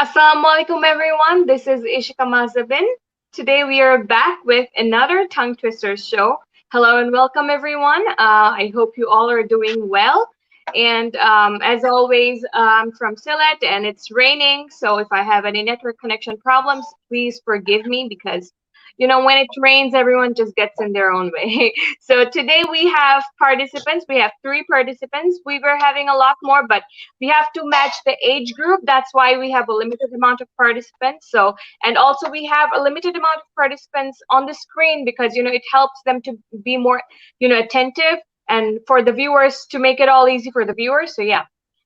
Assalamualaikum everyone. This is Ishika Mahjabin. Today we are back with another Tongue Twisters show. Hello and welcome everyone. I hope you all are doing well. And as always, I'm from Sylhet and it's raining. So if I have any network connection problems, please forgive me because when it rains, everyone just gets in their own way. So today we have participants. We have three participants. We were having a lot more, but we have to match the age group. That's why we have a limited amount of participants. So, and also we have a limited amount of participants on the screen because, it helps them to be more, attentive and for the viewers to make it all easy for the viewers. So yeah.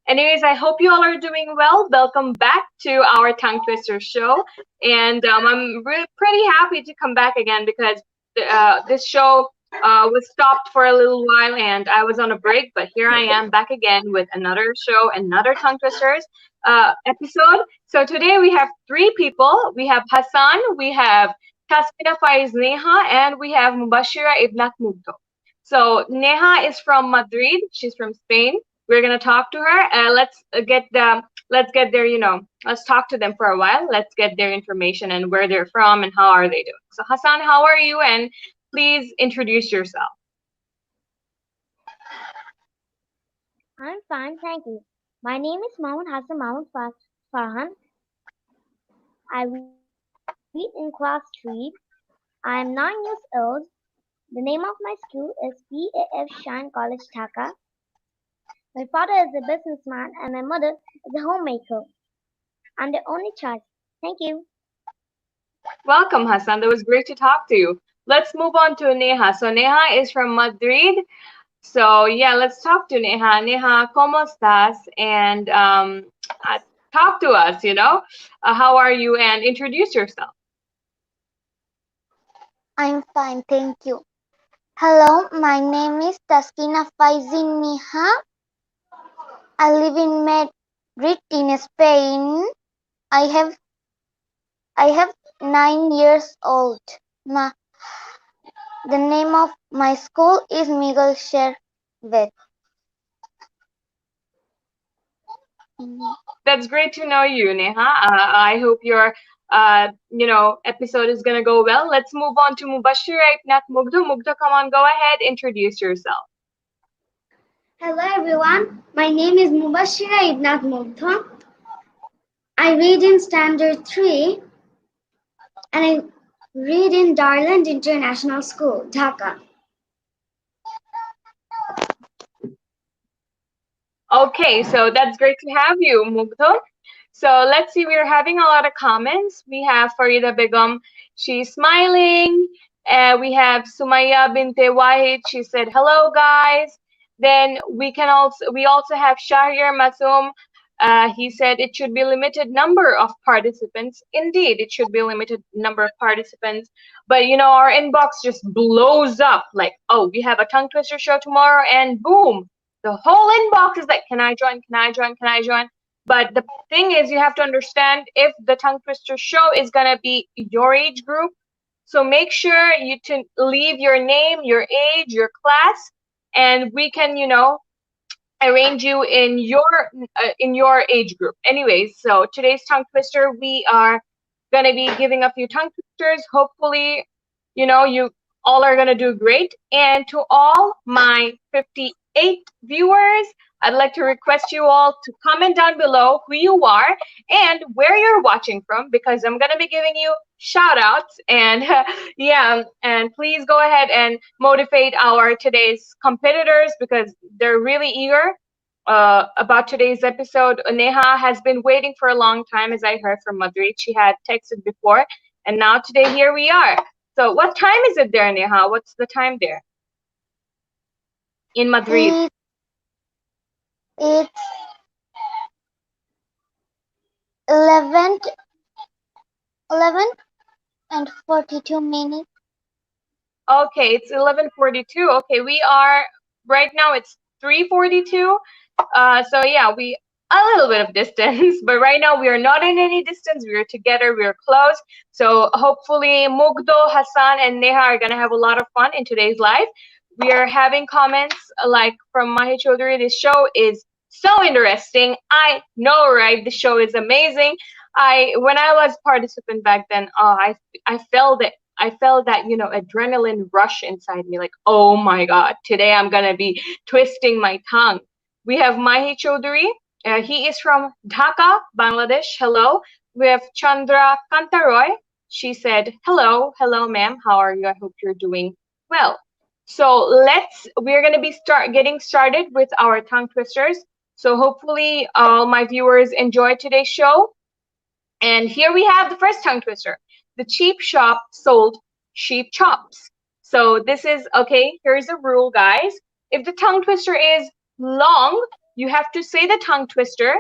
Anyways, I hope you all are doing well. Welcome back to our Tongue Twister show. And I'm really pretty happy to come back again because this show was stopped for a little while and I was on a break, but here I am back again with another show, another Tongue Twisters episode. So today we have three people. We have Hassan, we have Tasmina Faiz Neha, and we have Mubashira Ibnat Mugdo. So Neha is from Madrid. She's from Spain. We're gonna talk to her. Let's get their, let's talk to them for a while. Let's get their information and where they're from and how are they doing. So Hassan, how are you? And please introduce yourself. I'm fine, thank you. My name is Mohammed Hassan Mahmoud Farhan. I read in class 3. I am 9 years old. The name of my school is PAF Shine College, Dhaka. My father is a businessman and my mother is a homemaker. I'm the only child. Thank you. Welcome, Hassan. That was great to talk to you. Let's move on to Neha. So Neha is from Madrid. So yeah, let's talk to Neha. Neha, ¿cómo estás? And talk to us, how are you? And introduce yourself. I'm fine, thank you. Hello, my name is Tasmina Faiz Neha. I live in Madrid, in Spain. I have 9 years old. The name of my school is Miguel Shervet. That's great to know you, Neha. I hope your episode is gonna go well. Let's move on to Mubashira Ibnat Mugdo. Mugdo, come on, go ahead, introduce yourself. Hello everyone, my name is Mubashira Ibnat Mugdha. I read in Standard 3 and I read in Darland International School, Dhaka. Okay, so that's great to have you, Mugdo. So let's see, we're having a lot of comments. We have Farida Begum, she's smiling. We have Sumaya Binte Wahid, she said, hello guys. Then we also have Shahir Masoom. He said it should be limited number of participants. Indeed, it should be limited number of participants. But our inbox just blows up like, oh, we have a tongue twister show tomorrow, and boom, the whole inbox is like, can I join? Can I join? Can I join? But the thing is, you have to understand if the tongue twister show is gonna be your age group. So make sure you to leave your name, your age, your class, and we can, arrange you in your age group. Anyways, so today's tongue twister, we are gonna be giving a few tongue twisters. Hopefully, you all are gonna do great. And to all my 58 viewers, I'd like to request you all to comment down below who you are and where you're watching from, because I'm going to be giving you shout outs. And yeah, and please go ahead and motivate our today's competitors because they're really eager about today's episode. Neha has been waiting for a long time, as I heard from Madrid. She had texted before, and now today here we are. So what time is it there, Neha? What's the time there in Madrid? It's 11 and 42 minutes. Okay, it's 11:42. Okay, we are right now. It's 3:42. So yeah, we a little bit of distance, but right now we are not in any distance. We are together. We are close. So hopefully, Mugdo, Hassan, and Neha are gonna have a lot of fun in today's live. We are having comments like from Mahi Chaudhary. This show is so interesting. I know, right? The show is amazing. when I was participant back then, I felt it. I felt that, adrenaline rush inside me, like, oh my God, today I'm gonna be twisting my tongue. We have Mahi Chaudhary. He is from Dhaka, Bangladesh. Hello. We have Chandra Kantaroy. She said, hello, ma'am. How are you? I hope you're doing well. So we're gonna be getting started with our tongue twisters. So hopefully all my viewers enjoyed today's show. And here we have the first tongue twister. The cheap shop sold cheap chops. So this is, okay, here's the rule, guys. If the tongue twister is long, you have to say the tongue twister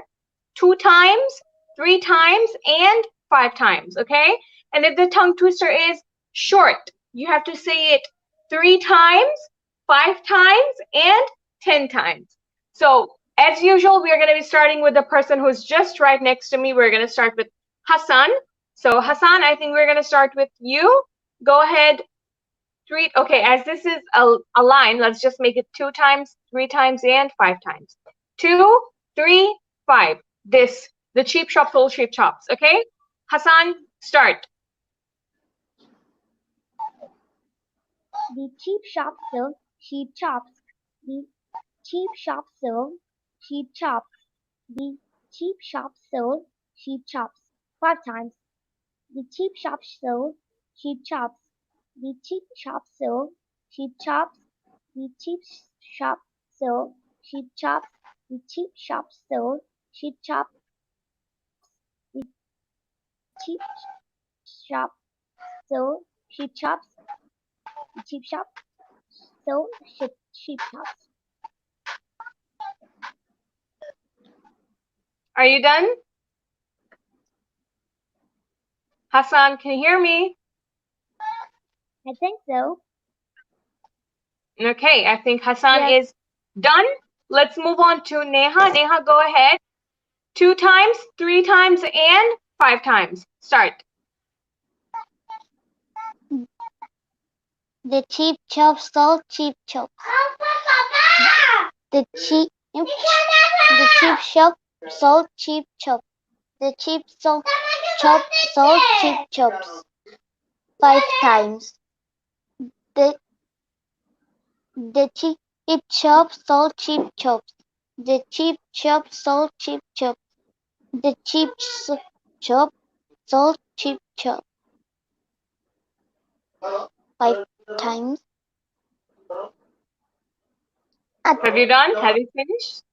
2 times, 3 times, and 5 times, okay? And if the tongue twister is short, you have to say it 3 times, 5 times, and 10 times. So as usual, we are going to be starting with the person who's just right next to me. We're going to start with Hassan. So Hassan, I think we're going to start with you. Go ahead. Okay, as this is a line, let's just make it 2 times, 3 times, and 5 times. 2, 3, 5. The cheap shop sold cheap chops, okay? Hassan, start. The cheap shop sold cheap chops. The cheap shop sold cheap chops. The cheap shop sold cheap chops. 5 times. The cheap shop sold cheap chops. The cheap shop sold cheap chops. The cheap shop sold cheap chops. The cheap shop sold cheap chops. The cheap shop sold cheap chops. The cheap shop sold cheap chops. Are you done? Hassan, can you hear me? I think so. Okay, I think Hassan Yes. is done. Let's move on to Neha. Neha, go ahead. 2 times, 3 times, and 5 times. Start. The cheap shop sold cheap chops. The cheap shop sold cheap chops. The cheap shop sold cheap chops. 5 times. The cheap shop sold cheap chops. The cheap shop sold cheap chops. The cheap shop sold cheap chops. 5 times. Have you done? Have you finished?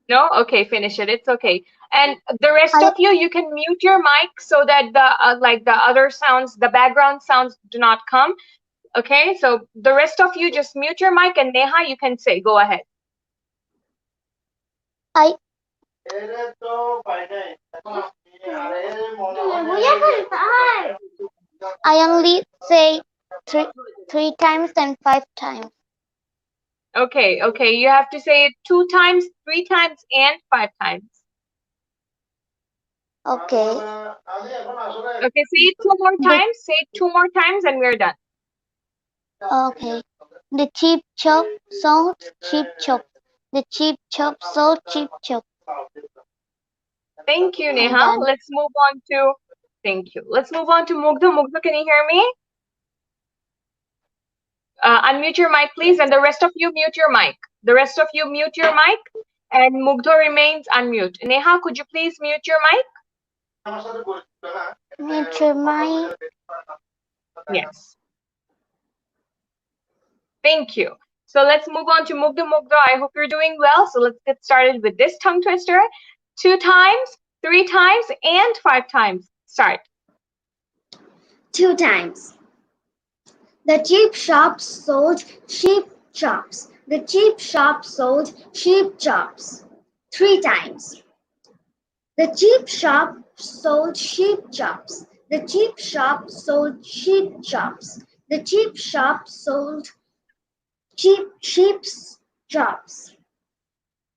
No? Okay, finish it. It's okay. And the rest of you can mute your mic so that the other sounds, the background sounds do not come. Okay, so the rest of you just mute your mic, and Neha, you can say, go ahead. I only say 3 times and 5 times. Okay, you have to say it 2 times, 3 times, and 5 times. Okay. Okay, say it 2 more times. Say it 2 more times, and we're done. Okay. The cheap shop sold cheap chops. The cheap shop sold cheap chops. Thank you, Neha. Let's move on to. Thank you. Let's move on to Mugdha. Mugdha, can you hear me? Unmute your mic, please, and the rest of you mute your mic. The rest of you mute your mic, and Mugdha remains unmute. Neha, could you please mute your mic? Mute your mic. Yes. Thank you. So let's move on to Mugdha. Mugdha, I hope you're doing well. So let's get started with this tongue twister. 2 times, 3 times, and 5 times. Start. 2 times. The cheap shop sold cheap chops. The cheap shop sold cheap chops. 3 times. The cheap shop sold cheap chops. The cheap shop sold cheap chops. The cheap shop sold cheap chops.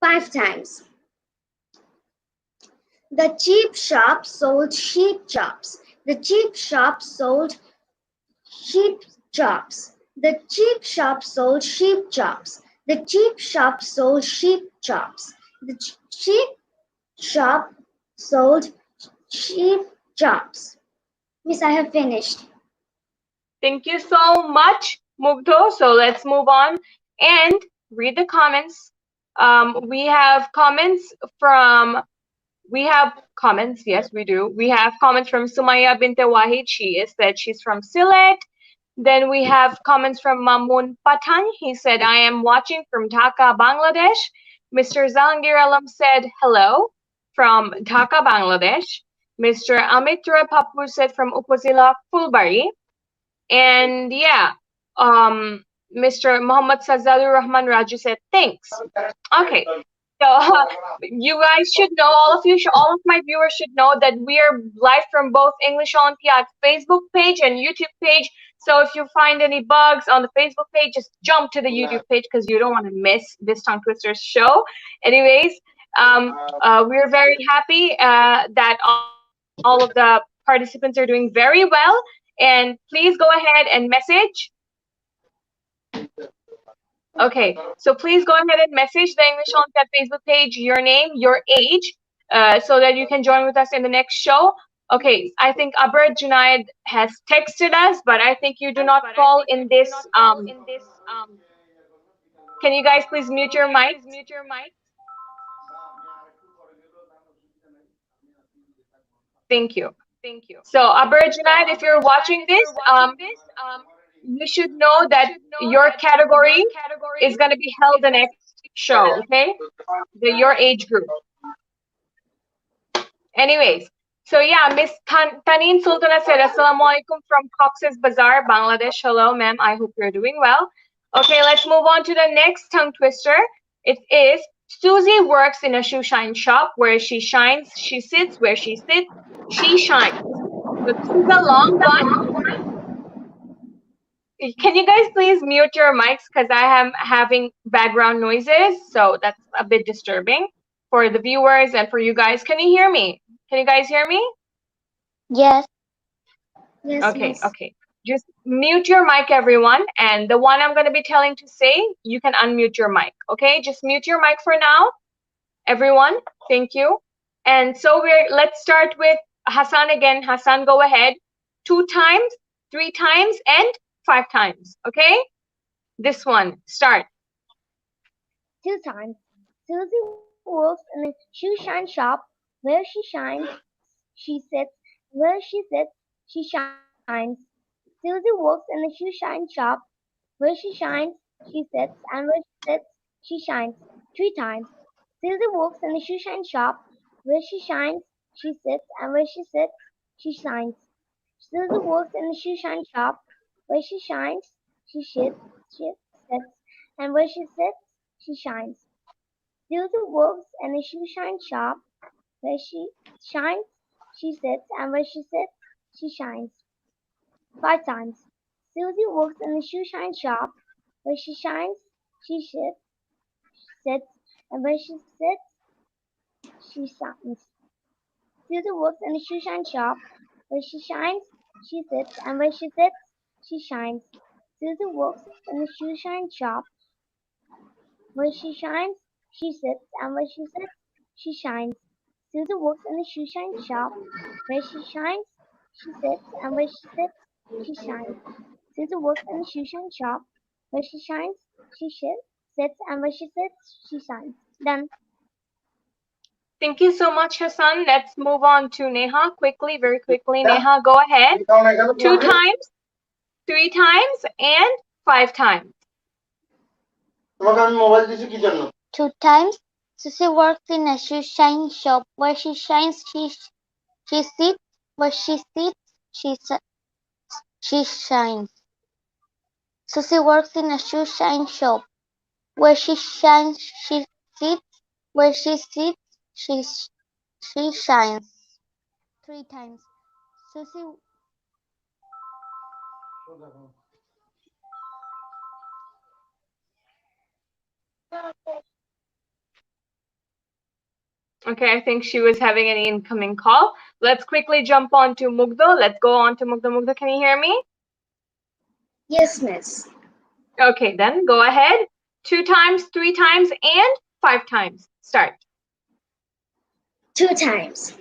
5 times. The cheap shop sold cheap chops. The cheap shop sold cheap chops. The cheap shop sold cheap chops. The cheap shop sold cheap chops. The cheap shop sold cheap jobs. Miss, I have finished. Thank you so much, Mugdho. So let's move on and read the comments. We have comments from, we have comments, yes, we do. We have comments from Sumaya Binte Wahid. She said she's from Sylhet. Then we have comments from Mamun Patan. He said, I am watching from Dhaka, Bangladesh. Mr. Zahangir Alam said, hello from Dhaka, Bangladesh. Mr. Amit Roy Papu said from Upazila, Fulbari. And yeah, Mr. Muhammad Sazadur Rahman Raju said, thanks. Okay. So you guys should know, all of my viewers should know that we are live from both English Olympiad Facebook page and YouTube page. So if you find any bugs on the Facebook page, just jump to the YouTube page because you don't want to miss this Tongue Twisters show. Anyways, we're very happy that all of the participants are doing very well. And please go ahead and message. Okay, so please go ahead and message the English Olympiad Facebook page, your name, your age, so that you can join with us in the next show. Okay, I think Abra Junaid has texted us, but I think you do not fall in this. Can you guys please mute your mic? Thank you. So Abra Junaid, if you're watching this, you should know that your category is going to be held the next show, okay? Your age group. Anyways, so yeah, Miss Taneen Sultana said, Assalamu alaikum from Cox's Bazar, Bangladesh. Hello, ma'am. I hope you're doing well. Okay, let's move on to the next tongue twister. It is, Susie works in a shoe shine shop. Where she shines, she sits. Where she sits, she shines. So this is a long one. Can you guys please mute your mics because I am having background noises, so that's a bit disturbing for the viewers and for you guys. Can you hear me? Can you guys hear me? Yes. Yes, Okay, miss. okay. Just mute your mic, everyone. And the one I'm going to be telling to say, you can unmute your mic. Okay, just mute your mic for now, everyone. Thank you. And so let's start with Hassan again. Hassan, go ahead. 2 times, 3 times, and 5 times. Okay? This one, start. 2 times. Susie works in a shoe shine shop. Where she shines, she sits. Where she sits, she shines. Susie works in a shoe shine shop. Where she shines, she sits. And where she sits, she shines. 3 times. Susie works in a shoe shine shop. Where she shines, she sits. And where she sits, she shines. Susie works in a shoe shine shop. Where she shines, she sits. And where she sits, she shines. Susie works in a shoe shine shop. Where she shines, she sits, and where she sits, she shines. 5 times. Susie works in a shoe shine shop. Where she shines, she sits, and where she sits, she shines. Susie works in a shoe shine shop. Where she shines, she sits, and where she sits, she shines. Susie works in a shoe shine shop. Where she shines, she sits, and where she sits, she shines. Susie works in a shoe shine shop. Where she shines, she sits, and where she sits, she shines. Susie works in a shoe shine shop. Where she shines, she sits, and where she sits, she shines. Done. Thank you so much, Hassan. Let's move on to Neha quickly, very quickly. Neha, go ahead. 2 times, 3 times, and 5 times. 2 times. Susie works in a shoe shine shop. Where she shines, she sits. Where she sits, she shines. Susie works in a shoe shine shop. Where she shines, she sits. Where she sits, she shines. 3 times. Susie. Okay, I think she was having an incoming call. Let's quickly jump on to Mugdho. Let's go on to Mugdho. Mugdho, can you hear me? Yes, miss. Okay, then go ahead. 2 times, 3 times, and 5 times. Start. 2 times.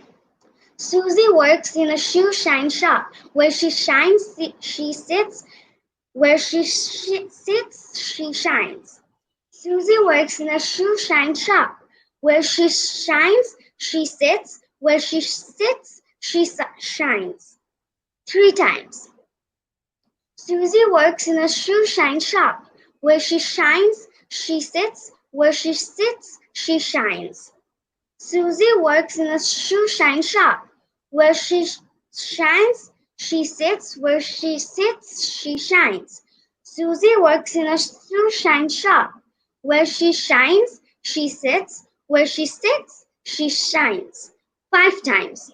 Susie works in a shoe shine shop. Where she shines, she sits. Where she sits, she shines. Susie works in a shoe shine shop. Where she shines, she sits. Where she sits, she shines. 3 times. Susie works in a shoe shine shop. Where she shines, she sits. Where she sits, she shines. Susie works in a shoe shine shop. Where she shines, she sits. Where she sits, she shines. Susie works in a shoe shine shop. Where she shines, she sits. Where she sits, she shines. 5 times.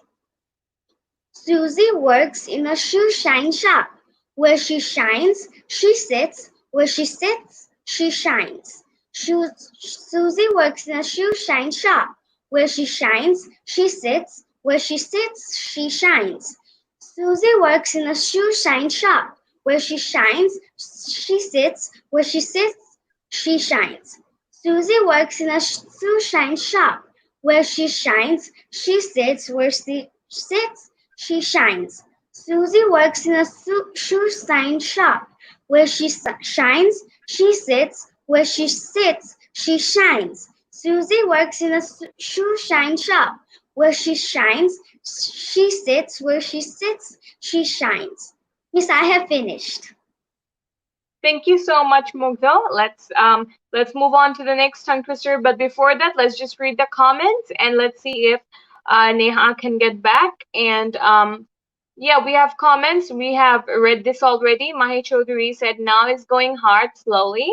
Susie works in a shoe shine shop. Where she shines, she sits. Where she sits, she shines. Susie works in a shoe shine shop. Where she shines, she sits. Where she sits, she shines. Susie works in a shoe shine shop. Where she shines, she sits. Where she sits, she shines. Susie works in a shoe shine shop. Where she shines, she sits. Where she sits, she shines. Susie works in a shoe shine shop. Where she shines, she sits. Where she sits, she shines. Susie works in a shoe shine shop. Where she shines, she sits. Where she sits, she shines. Miss, I have finished. Thank you so much, Mugdal. Let's move on to the next tongue twister. But before that, let's just read the comments and let's see if Neha can get back. And yeah, we have comments. We have read this already. Mahi Chaudhary said, now is going hard slowly.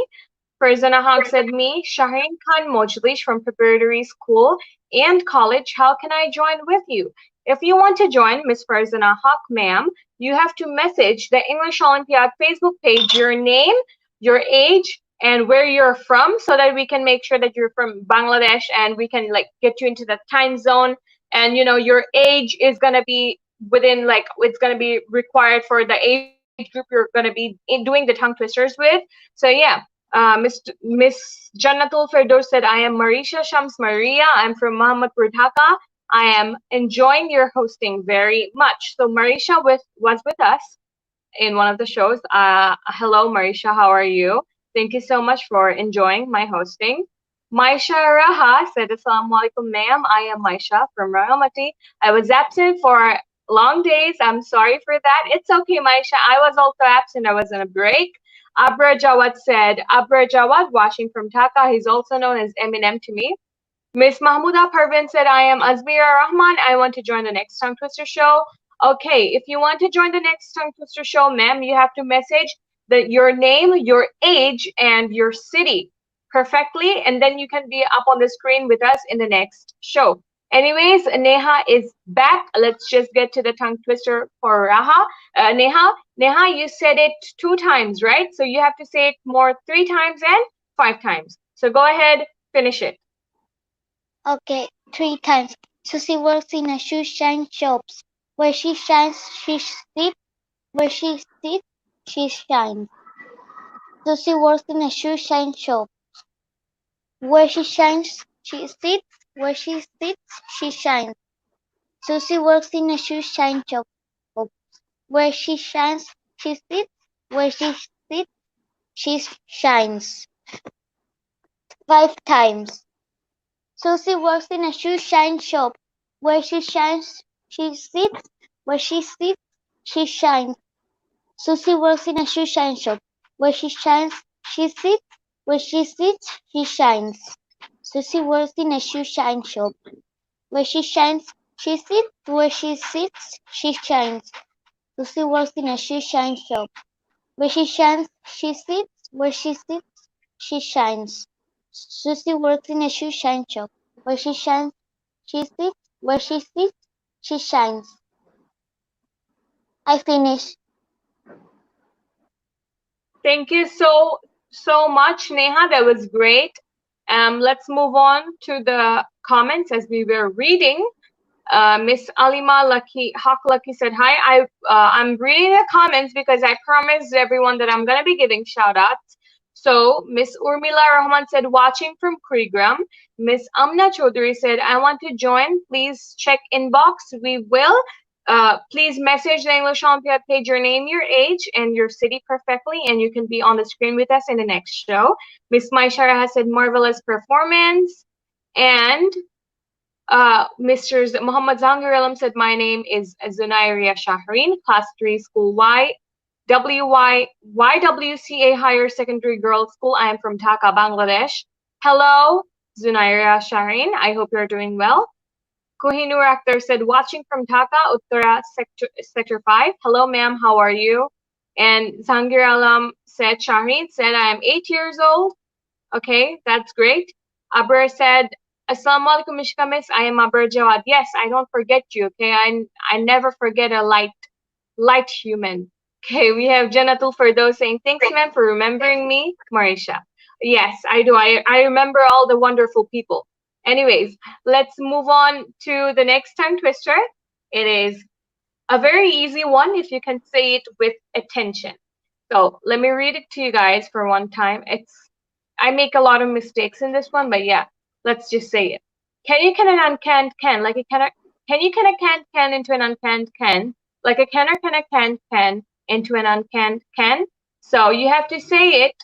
Farzana Haq said, me, Shaheen Khan Mojlish from preparatory school and college. How can I join with you? If you want to join, Miss Farzana Haq, ma'am, you have to message the English Olympiad Facebook page your name, your age, and where you're from so that we can make sure that you're from Bangladesh and we can like get you into the time zone. And you know, your age is gonna be within like it's gonna be required for the age group you're gonna be doing the tongue twisters with. So yeah, Miss Jannatul Firdaus said, I am Marisha Shams Maria. I'm from Mohammadpur, Dhaka. I am enjoying your hosting very much. So Marisha was with us in one of the shows. Hello, Marisha. How are you? Thank you so much for enjoying my hosting. Maisha Raha said, Assalamu alaikum, ma'am. I am Maisha from Rahmati. I was absent for long days. I'm sorry for that. It's okay, Maisha. I was also absent. I was on a break. Abra Jawad said, Abra Jawad, watching from Dhaka. He's also known as Eminem to me. Miss Mahmouda Parvin said, I am Azmira Rahman. I want to join the next tongue twister show. Okay, if you want to join the next tongue twister show, ma'am, you have to message your name, your age, and your city perfectly, and then you can be up on the screen with us in the next show. Anyways, Neha is back. Let's just get to the tongue twister for Raha. Neha, you said it 2 times, right? So you have to say it more 3 times and 5 times. So go ahead, finish it. Okay, 3 times. Susie works in a shoe shine shop. Where she shines, she sits. Where she sits, she shines. Susie works in a shoe shine shop. Where she shines, she sits. Where she sits, she shines. Susie works in a shoe shine shop. Where she shines, she sits. Where she sits, she shines. 5 times. Susie works in a shoe shine shop. Where she shines, she sits. Where she sits, she shines. Susie works in a shoe shine shop. Where she shines, she sits. Where she sits, she shines. Susie works in a shoe shine shop. Where she shines, she sits. Where she sits, she shines. Susie works in a shoe shine shop. Where she shines, she sits. Where she sits, she shines. Susie works in a shoe shine shop. Where she shines, she sits. Where she sits, she shines. I finish. Thank you so much, Neha. That was great. Let's move on to the comments as we were reading. Miss Alima Haq Lucky said, hi, I'm reading the comments because I promised everyone that I'm going to be giving shout outs. So Miss Urmila Rahman said, watching from Krigram. Miss Amna Chaudhary said, I want to join. Please check inbox. We will. Please message the English Olympiad page your name, your age, and your city perfectly, and you can be on the screen with us in the next show. Miss Maishara has said, marvelous performance. And Mr. Muhammad Zahangir Alam said, my name is Zunairia Shahreen, Class 3, School Y. YWCA Higher Secondary Girls School. I am from Dhaka, Bangladesh. Hello, Zunaira Shaheen. I hope you're doing well. Kohinoor Akhtar said, watching from Dhaka, Uttara, Sector 5. Hello, ma'am. How are you? And Zangir Alam said, Shaheen said, I am 8 years old. Okay, that's great. Abrar said, Assalamu alaikum, Ishika Miss. I am Abrar Jawad. Yes, I don't forget you. Okay, I never forget a light human. Okay, we have Janatul Firdaus saying, thanks, ma'am, for remembering me. Marisha. Yes, I do. I remember all the wonderful people. Anyways, let's move on to the next tongue twister. It is a very easy one if you can say it with attention. So let me read it to you guys for one time. I make a lot of mistakes in this one, but yeah, let's just say it. Can you can an uncanned can like a can you can a canned can into an uncanned can like a canner can a canned can into an uncanned can? So you have to say it.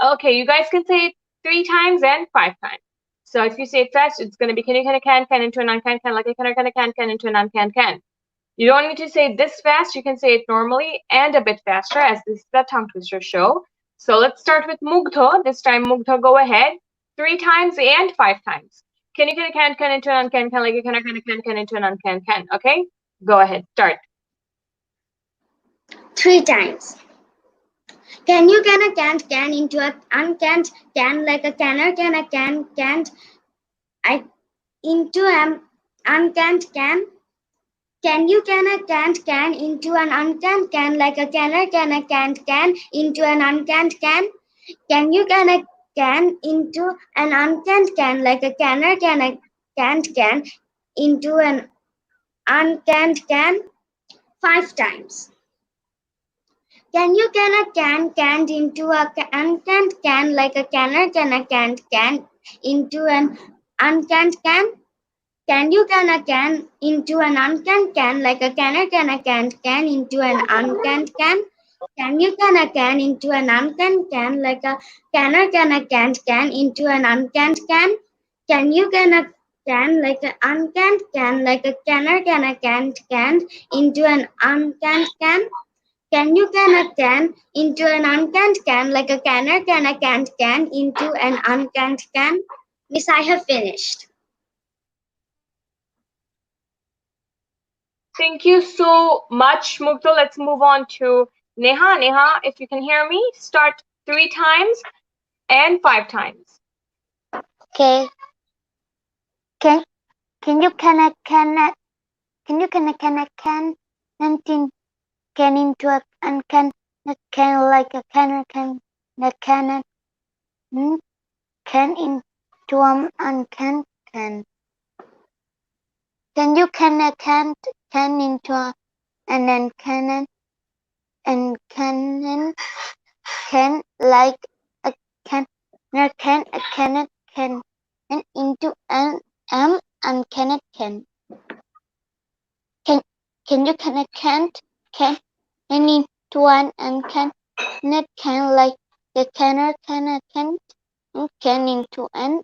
Okay, you guys can say it 3 times and 5 times. So if you say it fast, it's going to be can you can a can into an uncanned can like a canner can a can into an uncanned can. You don't need to say it this fast. You can say it normally and a bit faster, as this is the tongue twister show. So let's start with Mugdho. This time, Mugdho, go ahead. 3 times and 5 times. Can you can a can into an uncanned can like a can into an uncanned can? Okay, go ahead. Start. 3 times. Can you can a canned can into an uncanned can like a canner can a can canned into an uncanned can? Can you can a canned can into an uncanned can like a canner can a canned can into an uncanned can? Can you can a can into an uncanned can like a canner can a canned can into an uncanned can? 5 times. Can you can a can canned into a uncanned can like a canner can a canned can into an uncanned can? Can you can a can into an uncanned can like a canner can a canned can into an uncanned can? Can you can a can into an uncanned can like a canner can a canned can into an uncanned can? Can you can a can like an uncanned can like a canner can a canned can into an uncanned can? Can you can a can into an uncanned can like a canner can a canned can into an uncanned can? Miss, I have finished. Thank you so much, Mugdho. Let's move on to Neha. Neha, if you can hear me, start 3 times and 5 times. Okay. Can you can a can into a can like a can into uncanned can? Can you can a can into an uncanned and can like a can a can into an uncanned can? Can you can a can into an uncanned can like a canner can into an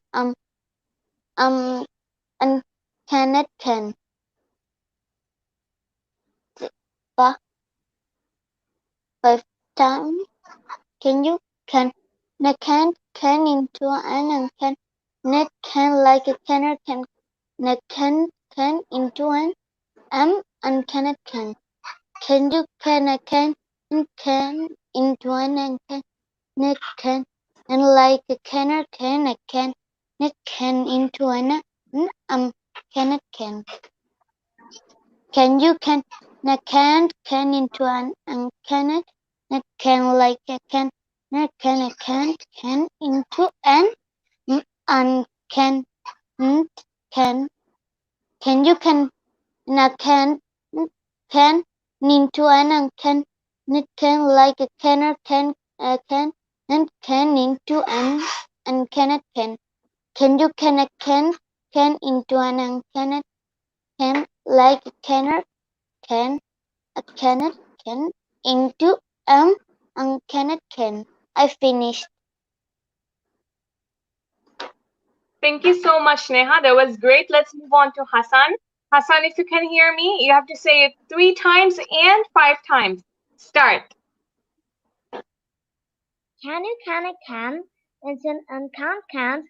uncanned can? 5 times. Can you can into an uncanned can like a canner can into an uncanned can? Can you can into an uncanned can and like a canner can into an uncanned can? Can you can into an uncanned can like a can into an uncanned can? Can you can into an uncanned can like a canner can and can into an uncanned can. Can you can a can into an uncanned can like a canner can a canned can into an uncanned can. I finished. Thank you so much, Neha. That was great. Let's move on to Hassan. Hassan, if you can hear me, you have to say it 3 times and 5 times. Start. Can you can a can into an uncanned can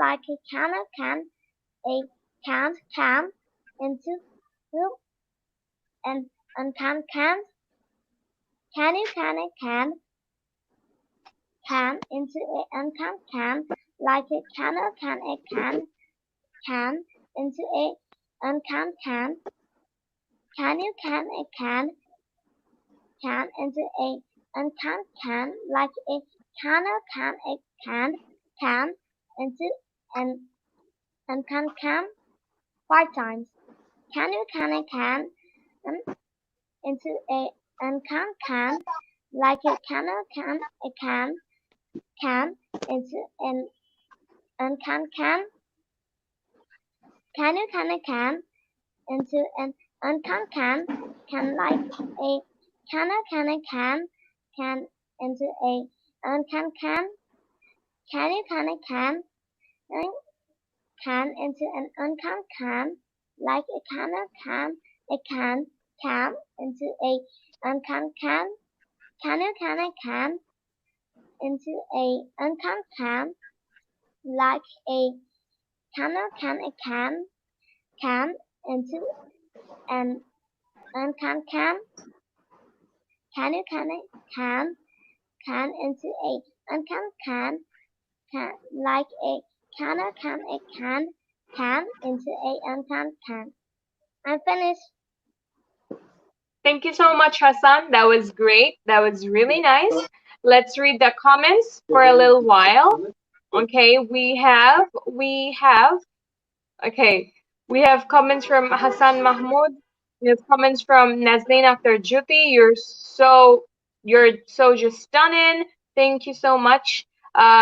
like a can a can into an uncanned can you can into a uncanned can like a can into a uncanned can you can into a uncanned can like a can into an uncanned can 5 times. Can you can into a uncanned can like a can into an uncanned can you can into an uncanned can like a can into a uncanned can you can into an uncanned like a can into a uncanned can you can into a uncanned like a can into an uncanned can you can into a uncanned can like a can into a uncanned can. I'm finished. Thank you so much, Hassan. That was great. That was really nice. Let's read the comments for a little while. Okay, okay, we have comments from Hassan Mahmoud. We have comments from Nazleen Akhtar Juti. You're so just stunning. Thank you so much.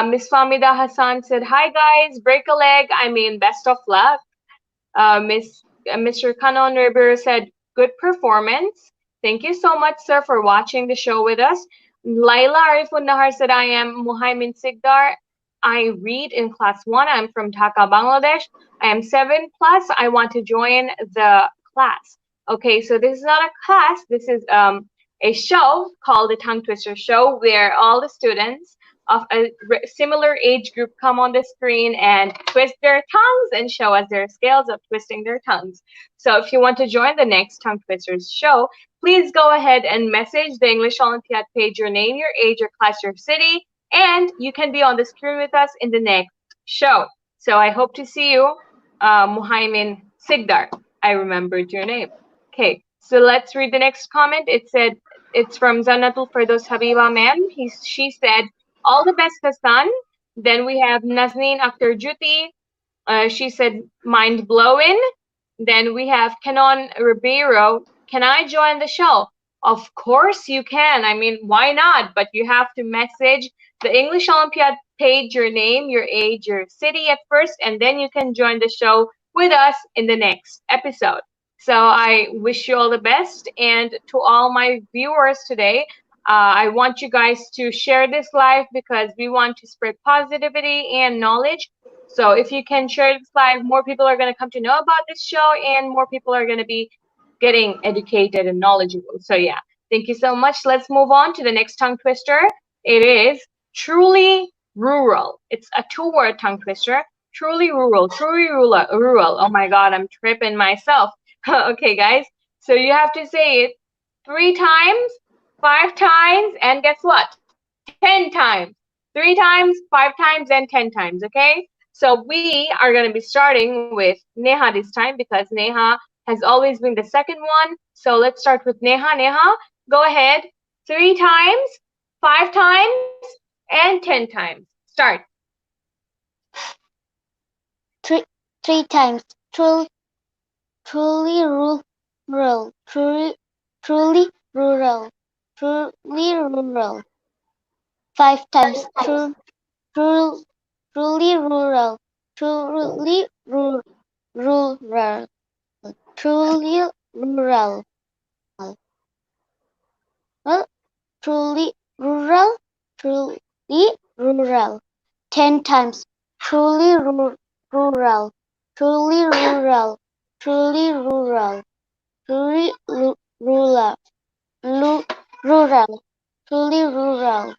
Miss Famida Hassan said, "Hi guys, break a leg. I mean, best of luck." Mr. Kanon Ribeiro said, "Good performance." Thank you so much, sir, for watching the show with us. Laila Arifun Nahar said, "I am Muhaimin Sigdar. I read in class 1. I'm from Dhaka, Bangladesh. I am 7 plus. I want to join the class." Okay, so this is not a class. This is a show called the Tongue Twister Show, where all the students of a similar age group come on the screen and twist their tongues and show us their skills of twisting their tongues. So if you want to join the next Tongue Twisters show, please go ahead and message the English Olympiad page your name, your age, your class, your city, and you can be on the screen with us in the next show. So I hope to see you, Muhaimin Sigdar. I remembered your name. Okay, so let's read the next comment. It said, it's from Zanatul Firdos Habiba ma'am. She said, "All the best, Hassan." Then we have Nazneen Akhtar Juti. She said, "Mind blowing." Then we have Canon Ribeiro. "Can I join the show?" Of course you can. I mean, why not? But you have to message the English Olympiad page your name, your age, your city at first, and then you can join the show with us in the next episode. So I wish you all the best. And to all my viewers today, I want you guys to share this live because we want to spread positivity and knowledge. So if you can share this live, more people are going to come to know about this show and more people are going to be getting educated and knowledgeable. So yeah, thank you so much. Let's move on to the next tongue twister. It is truly rural. It's a 2-word tongue twister. Truly rural. Truly rural. Oh my God, I'm tripping myself. Okay, guys. So you have to say it 3 times, 5 times, and guess what? 10 times. 3 times, 5 times, and 10 times. Okay. So we are going to be starting with Neha this time because Neha has always been the second one. So let's start with Neha. Neha, go ahead. 3 times, 5 times, and 10 times. Start. Three times. Truly rural. Truly rural. Truly rural. 5 times. Truly rural. Truly rural. Truly rural. Truly rural. Truly rural. 10 times. Truly rural. Truly rural. Truly rural. Truly rural. Rural. Truly rural.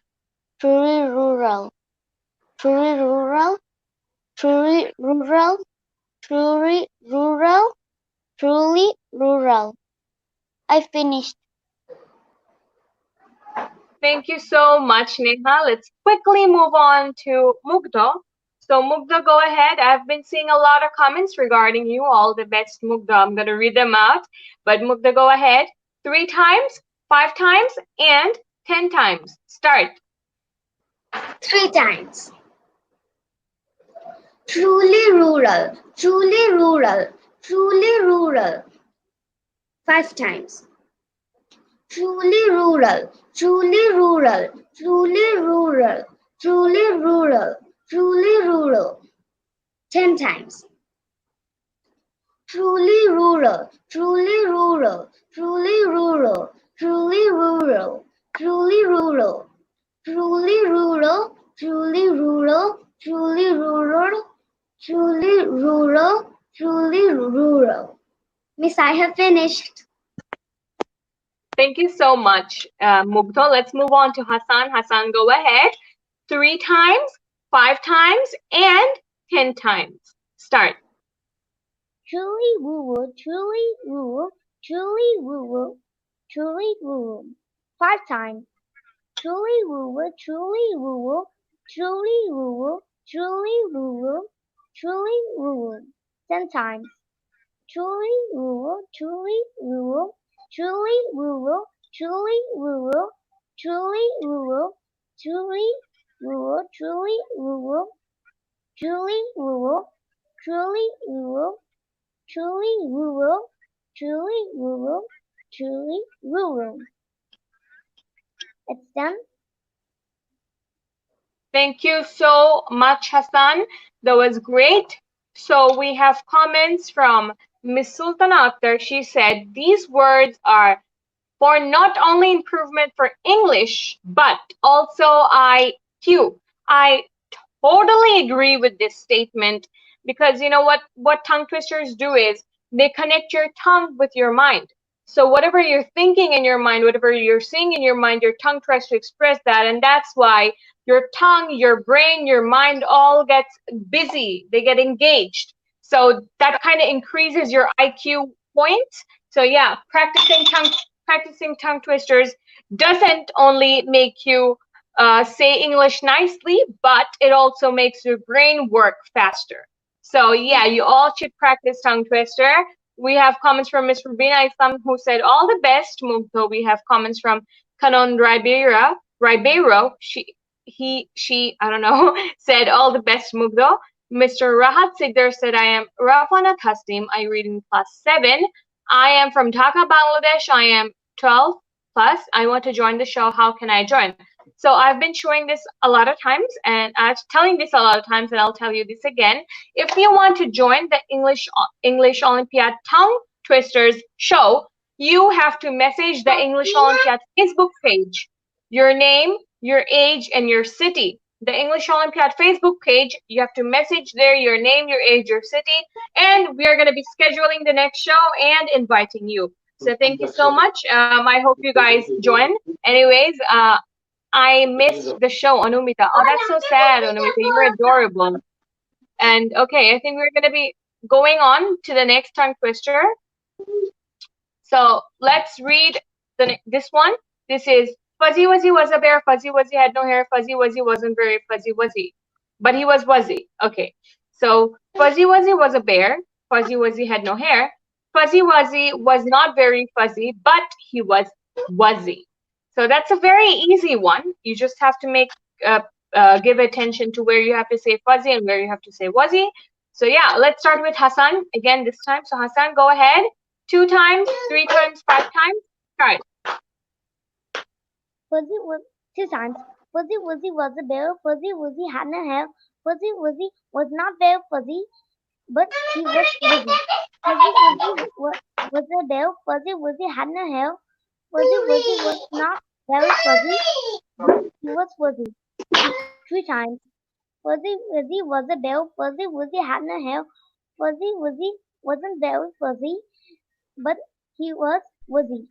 Truly rural. Truly rural. Truly rural. Truly rural. Truly rural. I finished. Thank you so much, Neha. Let's quickly move on to Mugdha. So, Mugdha, go ahead. I've been seeing a lot of comments regarding you. All the best, Mugdha. I'm going to read them out. But, Mugdha, go ahead. 3 times, 5 times, and 10 times. Start. 3 times. Truly rural. Truly rural. Truly rural. 5 times. Truly rural. Truly rural. Truly rural. Truly rural. Truly rural. 10 times. Truly rural. Truly rural. Truly rural. Truly rural. Truly rural. Truly rural. Truly rural. Truly rural. Truly rural. Truly rural. Miss, I have finished. Thank you so much, Mugdha. Let's move on to Hassan. Hassan, go ahead. 3 times, 5 times, and 10 times. Start. Truly woo, truly woo, truly woo, truly woo. 5 times. Truly woo, truly woo, truly woo, truly woo, truly woo. 10 times. Truly woo, truly woo, truly woo, truly woo, truly woo, truly woo, truly woo, truly woo, truly woo, truly woo, truly woo, truly woo. It's done. Thank you so much, Hassan. That was great. So we have comments from Miss Sultana Akhtar. She said these words are for not only improvement for English, but also IQ. I totally agree with this statement because you know what tongue twisters do is they connect your tongue with your mind. So whatever you're thinking in your mind, whatever you're seeing in your mind, your tongue tries to express that, and that's why your tongue, your brain, your mind all gets busy. They get engaged. So that kind of increases your IQ points. So yeah, practicing tongue twisters doesn't only make you say English nicely, but it also makes your brain work faster. So yeah, you all should practice tongue twister. We have comments from Miss Rubina Islam who said all the best, Mugto. We have comments from Canon Ribeiro. She, I don't know, said all the best, Mugdo. Mr. Rahat Sigdar said, I am Rafanat Hastim. I read in class 7. I am from Dhaka, Bangladesh. I am 12 plus. I want to join the show. How can I join? So I've been showing this a lot of times, and I'm telling this a lot of times, and I'll tell you this again. If you want to join the English Olympiad Tongue Twisters show, you have to message the English Olympiad Facebook page, your name, your age, and your city. The English Olympiad Facebook page, you have to message there your name, your age, your city, and we are going to be scheduling the next show and inviting you. So thank you so much. I hope you guys join. Anyways, I missed the show, Anumita. Oh, that's so sad, Anumita. You're adorable. And okay, I think we're going to be going on to the next tongue twister. So let's read this one. This is Fuzzy Wuzzy was a bear. Fuzzy Wuzzy had no hair. Fuzzy Wuzzy wasn't very fuzzy wuzzy, but he was wuzzy. Okay, so Fuzzy Wuzzy was a bear. Fuzzy Wuzzy had no hair. Fuzzy Wuzzy was not very fuzzy, but he was wuzzy. So that's a very easy one. You just have to give attention to where you have to say fuzzy and where you have to say wuzzy. So yeah, let's start with Hassan again this time. So Hassan, go ahead. 2 times, 3 times, 5 times. Start. Fuzzy was 2 times. Fuzzy Wuzzy was a bear. Fuzzy Wuzzy had no hair. Fuzzy Wuzzy was not very fuzzy, but he was fuzzy. Fuzzy Wuzzy was a bear. Fuzzy Wuzzy had no hair. Fuzzy Wuzzy was not very fuzzy, but he was fuzzy. Three times. Fuzzy Wuzzy was a bear. Fuzzy Wuzzy had no hair. Fuzzy Wuzzy wasn't very fuzzy, but he was fuzzy.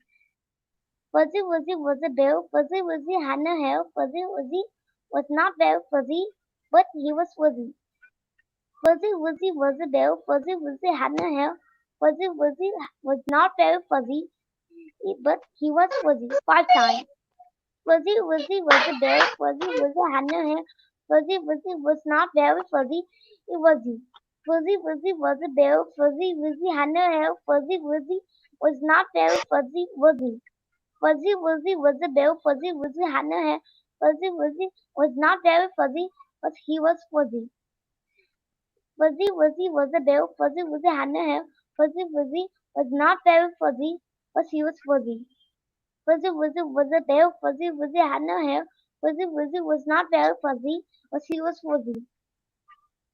Fuzzy Wuzzy was a bear. Fuzzy Wuzzy had no hair. Fuzzy Wuzzy was not very fuzzy, but he was fuzzy. Fuzzy Wuzzy was a bear. Fuzzy Wuzzy had no hair. Fuzzy Wuzzy was not very fuzzy, but he was fuzzy. Five times. Fuzzy Wuzzy was a bear. Fuzzy Wuzzy had no hair. Fuzzy Wuzzy was not very fuzzy. It was he. Fuzzy Wuzzy was a bear. Fuzzy Wuzzy had no hair. Fuzzy Wuzzy was not very fuzzy. Was he? Fuzzy Wuzzy was a bear. Fuzzy Wuzzy had no hair. Fuzzy Wuzzy was not very fuzzy, but he was fuzzy. Fuzzy Wuzzy was a bear. Fuzzy Wuzzy had no hair. Fuzzy Wuzzy was not very fuzzy, but he was fuzzy. Fuzzy Wuzzy was a bear. Fuzzy Wuzzy had no hair. Fuzzy Wuzzy was not very fuzzy, but he was fuzzy.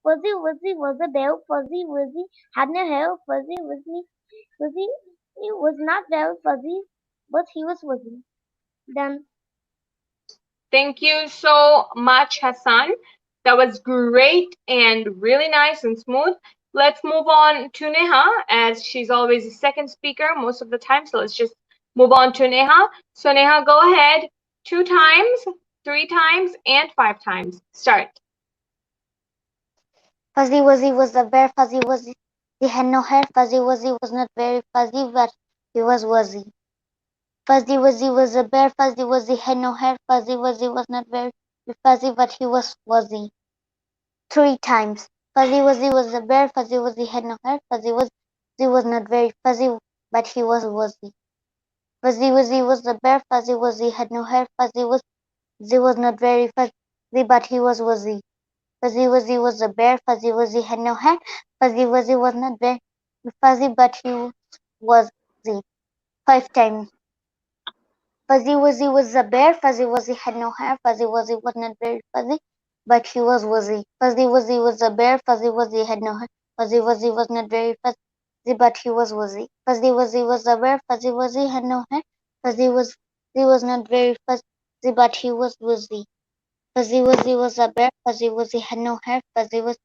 Fuzzy Wuzzy was a bear. Fuzzy Wuzzy had no hair. Fuzzy was not very fuzzy, but he was fuzzy. Done. Thank you so much, Hassan. That was great and really nice and smooth. Let's move on to Neha, as she's always the second speaker most of the time. So let's just move on to Neha. So Neha, go ahead. 2 times, 3 times, and 5 times. Start. Fuzzy Wuzzy was a bear. Fuzzy Wuzzy he had no hair. Fuzzy Wuzzy was not very fuzzy, but he was wuzzy. Fuzzy Wuzzy was a bear. Fuzzy Wuzzy had no hair. Fuzzy Wuzzy was not very fuzzy, but he was fuzzy. Three times. Fuzzy Wuzzy was a bear. Fuzzy Wuzzy had no hair. Fuzzy Wuzzy was not very fuzzy, but he was wuzzy. Fuzzy Wuzzy was a bear. Fuzzy Wuzzy had no hair. Fuzzy Wuzzy was not very fuzzy, but he was wuzzy. Fuzzy Wuzzy was a bear. Fuzzy Wuzzy had no hair. Fuzzy Wuzzy was not very fuzzy, but he was wuzzy. Five times. Fuzzy Wuzzy was a bear. Fuzzy Wuzzy had no hair. Fuzzy Wuzzy was not very fuzzy, but he was wuzzy. Fuzzy Wuzzy was a bear. Fuzzy Wuzzy had no hair. Fuzzy Wuzzy was not very fuzzy, but he was wuzzy. Fuzzy Wuzzy was a bear. Fuzzy Wuzzy had no hair. Fuzzy Wuzzy was not very fuzzy, but he was wuzzy. Fuzzy Wuzzy was a bear. Fuzzy Wuzzy had no hair. Fuzzy Wuzzy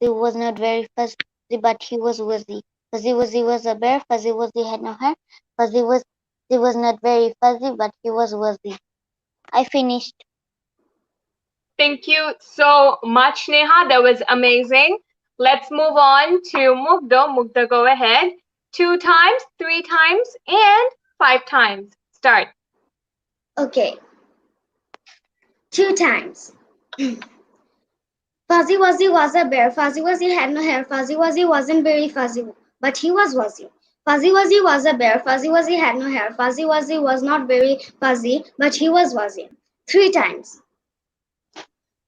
was not very fuzzy, but he was wuzzy. Fuzzy Wuzzy was a bear. Fuzzy Wuzzy had no hair. Fuzzy Wuzzy was not very fuzzy, but he was wuzzy. I finished. Thank you so much, Neha. That was amazing. Let's move on to Mugdo. Mugdo, go ahead. 2 times, 3 times, and 5 times. Start. Okay, 2 times. Fuzzy Wuzzy was a bear. Fuzzy Wuzzy had no hair. Fuzzy Wuzzy wasn't very fuzzy, but he was wuzzy. Fuzzy Wuzzy was a bear. Fuzzy Wuzzy had no hair. Fuzzy Wuzzy was not very fuzzy, but he was wuzzy. 3 times.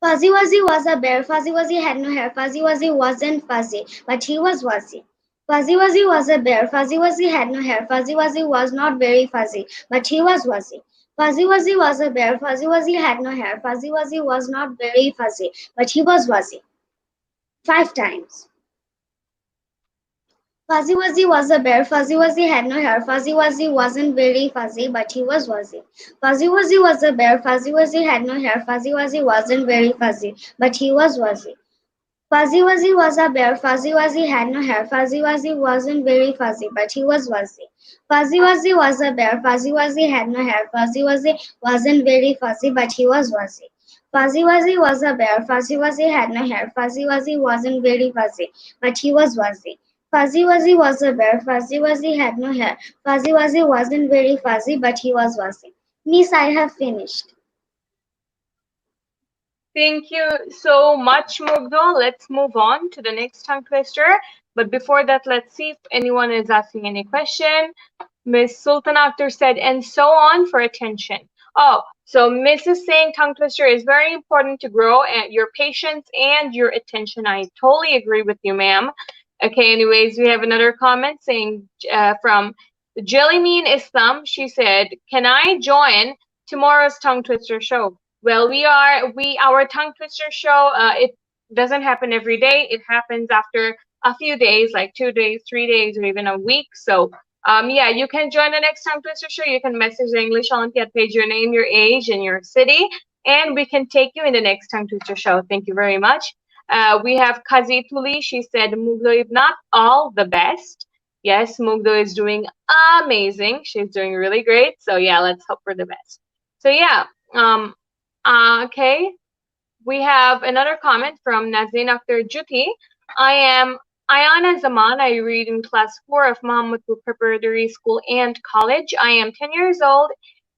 Fuzzy Wuzzy was a bear. Fuzzy Wuzzy had no hair. Fuzzy Wuzzy wasn't fuzzy, but he was wuzzy. Fuzzy Wuzzy was a bear. Fuzzy Wuzzy had no hair. Fuzzy Wuzzy was not very fuzzy, but he was wuzzy. Fuzzy Wuzzy was a bear. Fuzzy Wuzzy had no hair. Fuzzy Wuzzy was not very fuzzy, but he was wuzzy. 5 times. Fuzzy Wuzzy was a bear. Fuzzy Wuzzy had no hair. Fuzzy Wuzzy wasn't very fuzzy, but he was wuzzy. Fuzzy Wuzzy was a bear. Fuzzy Wuzzy had no hair. Fuzzy Wuzzy wasn't very fuzzy, but he was wuzzy. Fuzzy Wuzzy was a bear. Fuzzy Wuzzy had no hair. Fuzzy Wuzzy wasn't very fuzzy, but he was wuzzy. Fuzzy Wuzzy was a bear. Fuzzy Wuzzy had no hair. Fuzzy Wuzzy wasn't very fuzzy, but he was wuzzy. Fuzzy Wuzzy was a bear. Fuzzy Wuzzy had no hair. Fuzzy Wuzzy wasn't very fuzzy, but he was wuzzy. Fuzzy Wuzzy was a bear. Fuzzy Wuzzy had no hair. Fuzzy Wuzzy wasn't very fuzzy, but he was wuzzy. Miss, I have finished. Thank you so much, Mugdo. Let's move on to the next tongue twister. But before that, let's see if anyone is asking any question. Miss Sultan Akhtar said, and so on for attention. Oh, so Miss is saying tongue twister is very important to grow at your patience and your attention. I totally agree with you, ma'am. Okay, anyways, we have another comment saying from Jellymean Islam. She said, can I join tomorrow's tongue twister show? Well, our tongue twister show. It doesn't happen every day. It happens after a few days, like 2 days, 3 days, or even a week. So, yeah, you can join the next tongue twister show. You can message the English Olympiad page, your name, your age, and your city, and we can take you in the next tongue twister show. Thank you very much. We have Kazi Tuli. She said, "Mugdo, if not all, the best." Yes, Mugdo is doing amazing. She's doing really great. So yeah, let's hope for the best. So yeah, okay. We have another comment from Nazin Akhtar Juti. I am Ayana Zaman. I read in class 4 of Mohammedpur Preparatory School and College. I am 10 years old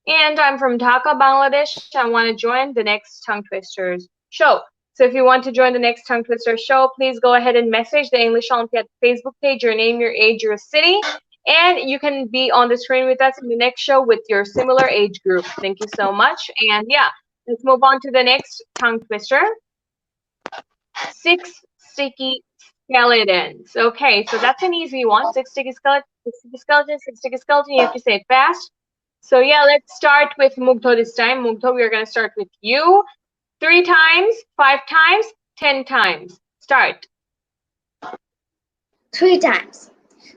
and I'm from Dhaka, Bangladesh. I want to join the next Tongue Twisters show. So if you want to join the next Tongue Twister show, please go ahead and message the English Olympiad Facebook page, your name, your age, your city, and you can be on the screen with us in the next show with your similar age group. Thank you so much. And yeah, let's move on to the next tongue twister. 6 sticky skeletons. Okay, so that's an easy one. 6 sticky skeletons, 6 sticky skeletons, 6 sticky skeletons. You have to say it fast. So yeah, let's start with Mugto this time. Mugto, we're going to start with you. 3 times, 5 times, 10 times. Start. 3 times.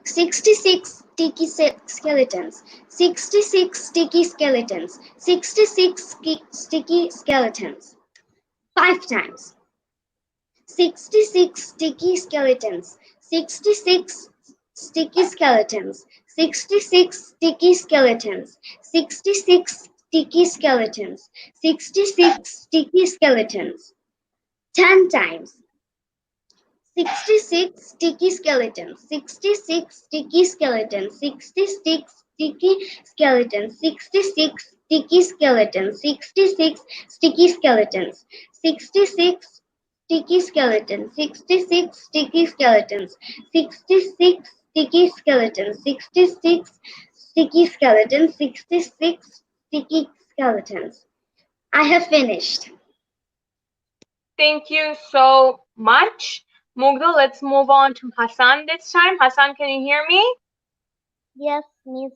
66 sticky skeletons. 66 sticky skeletons. 66 sticky skeletons. 5 times. 66 sticky skeletons. 66 sticky skeletons. 66 sticky skeletons. 66 sticky skeletons. 66 sticky skeletons. 10 times. 66 sticky skeletons. 66 sticky skeletons. 66 sticky skeletons. 66 sticky skeletons. 66 sticky skeletons. 66 sticky skeletons. 66 sticky skeletons. 66 sticky skeletons. 66 sticky skeletons. 66 sticky skeletons. I have finished. Thank you so much. Mugdo, let's move on to Hassan this time. Hassan, can you hear me? Yes, Miss.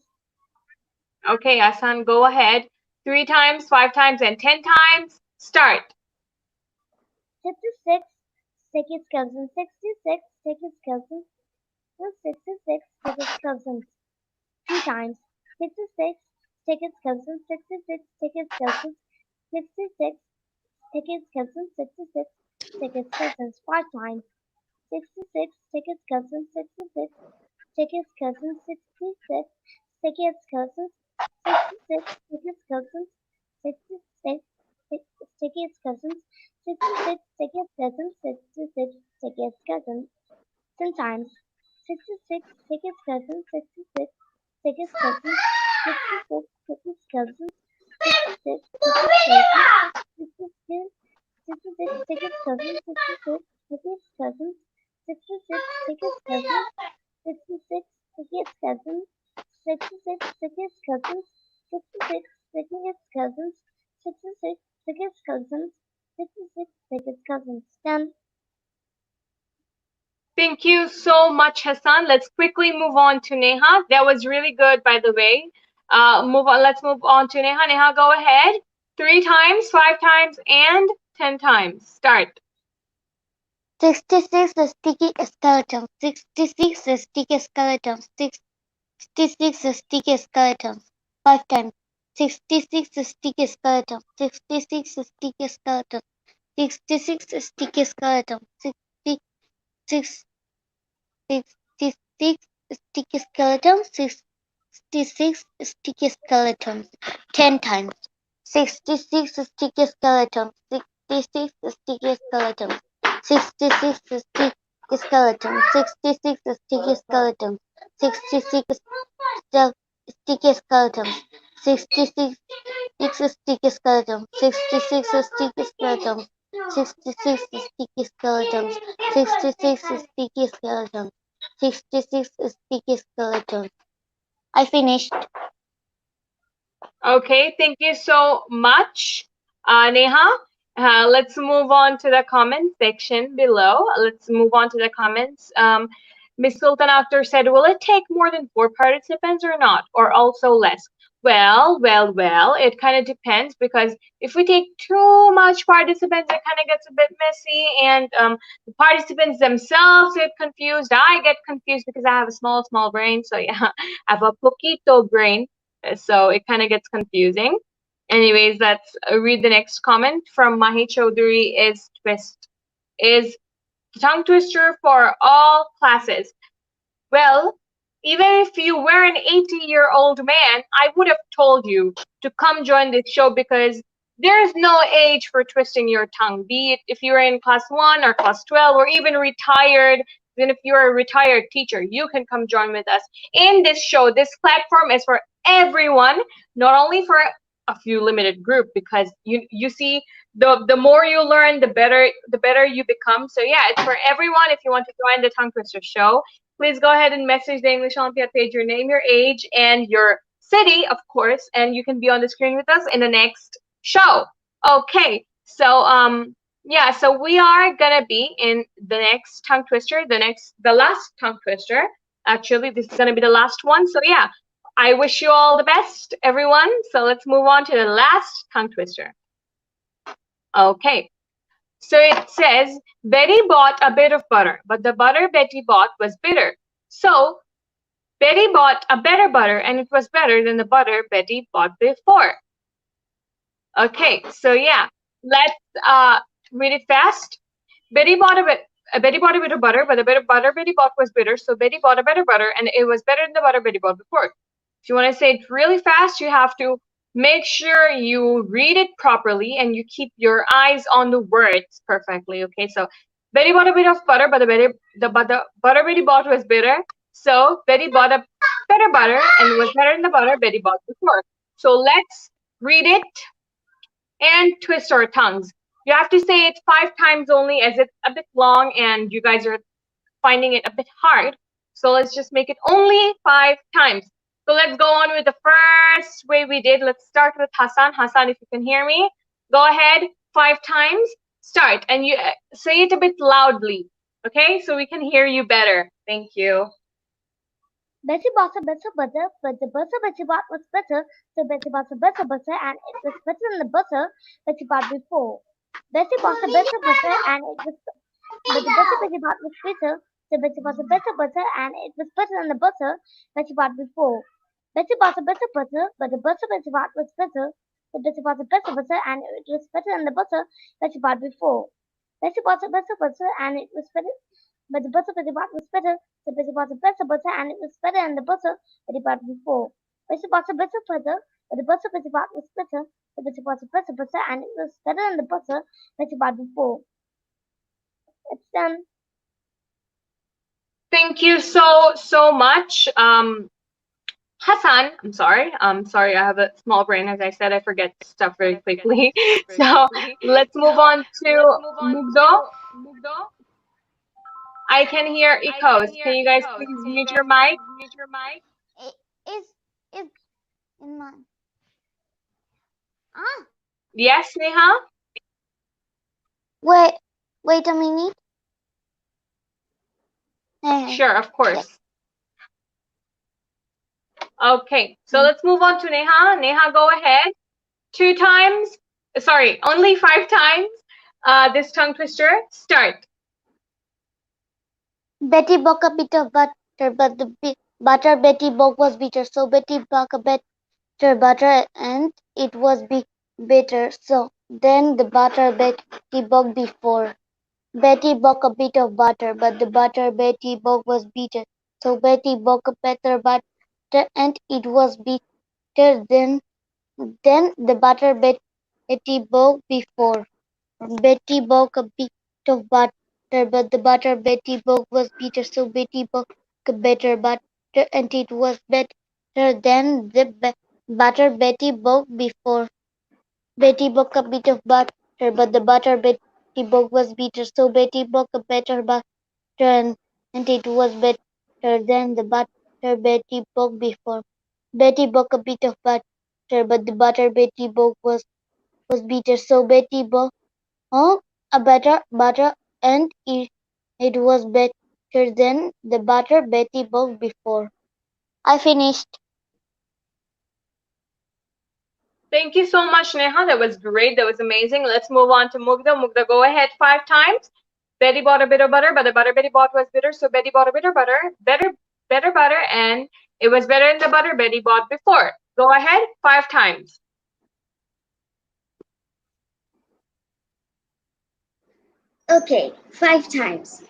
Okay, Hassan, go ahead. 3 times, 5 times, and 10 times. Start. 66 sticky skeletons. 66 sticky skeletons. 66 sticky skeletons. 3 times. 66 sticky skeletons. 66 sticky skeletons. 66 sticky skeletons. 66 sticky skeletons. 5 times. 66 sticky skeletons. 66 sticky skeletons. 66 sticky skeletons. 66 sticky skeletons. 66 sticky skeletons. 66 sticky skeletons. 66 sticky skeletons. 10 times. 66 sticky skeletons. 66 sticky skeletons. 66 sticky skeletons. 66 sticky skeletons. 66 sticky skeletons. 66 sticky skeletons. 66 sticky skeletons. 66 sticky skeletons. 66 sticky skeletons. 66 sticky skeletons. 66 sticky skeletons. 66 sticky skeletons. Done. Thank you so much, Hassan. Let's quickly move on to Neha. That was really good, by the way. Let's move on to Neha. Neha, go ahead. 3 times, 5 times, and 10 times. Start. 66 sticky skeletons. 66 sticky skeletons. 66 sticky skeletons. 5 times. 66 sticky skeletons. 66 sticky skeletons. 66 sticky skeletons. 66 sticky skeletons. 66 sticky skeletons. 10 times. 66 sticky skeletons. 66 sticky skeletons. 66 sticky skeletons. 66 sticky skeletons. 66 sticky skeletons. 66 sticky skeletons. 66 sticky skeletons. 66 sticky skeletons. 66 sticky skeletons. 66 sticky skeletons. I finished. Okay, thank you so much, Neha. Let's move on to the comment section below. Let's move on to the comments. Ms. Sultan Akhtar said, will it take more than 4 participants or not, or also less? Well, it kind of depends because if we take too much participants, it kind of gets a bit messy, and the participants themselves get confused. I get confused because I have a small brain, so yeah, I have a poquito brain, so it kind of gets confusing. Anyways, let's read the next comment from Mahi Chaudhary. Is tongue twister for all classes. Well, even if you were an 80-year-old man, I would have told you to come join this show because there's no age for twisting your tongue, be it if you're in class 1 or class 12 or even retired. Even if you're a retired teacher, you can come join with us in this show. This platform is for everyone, not only for a few limited group, because you see, the more you learn, the better you become. So yeah, it's for everyone. If you want to join the Tongue Twister show, please go ahead and message the English Olympiad page your name, your age, and your city, of course, and you can be on the screen with us in the next show. Okay, so yeah, so we are gonna be in the next tongue twister, the last tongue twister. Actually, this is gonna be the last one. So yeah, I wish you all the best, everyone. So let's move on to the last tongue twister. Okay. So it says, Betty bought a bit of butter, but the butter Betty bought was bitter. So Betty bought a better butter, and it was better than the butter Betty bought before. Okay, so yeah, let's read it fast. Betty bought a bit of butter, but the bit of butter Betty bought was bitter. So Betty bought a better butter, and it was better than the butter Betty bought before. If you want to say it really fast, you have to make sure you read it properly and you keep your eyes on the words perfectly. Okay, so Betty bought a bit of butter, but the butter Betty bought was bitter. So Betty bought a better butter and it was better than the butter Betty bought before. So let's read it and twist our tongues. You have to say it 5 times only, as it's a bit long and you guys are finding it a bit hard. So let's just make it only 5 times. So let's go on with the first way we did. Let's start with Hassan. Hassan, if you can hear me, go ahead, 5 times. Start, and you say it a bit loudly, okay? So we can hear you better. Thank you. Bessie bought a better butter, but the butter Betty bought was better, so Betty bought a better butter, and it was better than the butter Betty bought before. Bessie bought a better butter, and it was but the butter Betty bought was bitter, so Betty bought a better butter, and it was better than the butter Betty bought before. Betty bought a better butter, but the butter Betty bought was better, so Betty bought a better butter, and it was better than the butter Betty bought before. Betty bought a better butter, and it was better, but the butter Betty bought was better, so Betty bought a better butter, and it was better than the butter Betty bought before. Betty bought a better butter, but the butter Betty bought was better, so Betty bought a better butter, and it was better than the butter Betty bought before. It's done. Thank you so much. Hassan, I'm sorry, I have a small brain. As I said, I forget stuff very quickly. So let's move on to Mugdo. I can hear echoes. Can you guys please mute your mic? Is in my ah Yes, Neha? wait wait a minute. Sure, of Yes. course. Okay, so let's move on to Neha. Neha, go ahead. 2 times. Sorry, only 5 times. This tongue twister. Start. Betty bought a bit of butter, but the butter Betty bought was bitter. So Betty bought a better butter, and it was bitter. So then the butter Betty bought before. Betty bought a bit of butter, but the butter Betty bought was bitter. So Betty bought a better butter, and it was bitter than the butter Betty bought before. Betty bought a bit of butter, but the butter Betty bought was bitter. So Betty bought a better butter, and it was better than the butter Betty bought before. Betty bought a bit of butter, but the butter Betty bought was bitter. So Betty bought a better butter, and it was better than the butter Betty bought before. Betty bought a bit of butter, but the butter Betty bought was bitter. So Betty bought a better butter, and it was better than the butter Betty bought before. I finished. Thank you so much, Neha. That was great. That was amazing. Let's move on to Mugdha. Mugdha, go ahead 5 times. Betty bought a bit of butter, but the butter Betty bought was bitter, so Betty bought a bit of butter, better butter, and it was better than the butter Betty bought before. Go ahead 5 times. Okay, 5 times.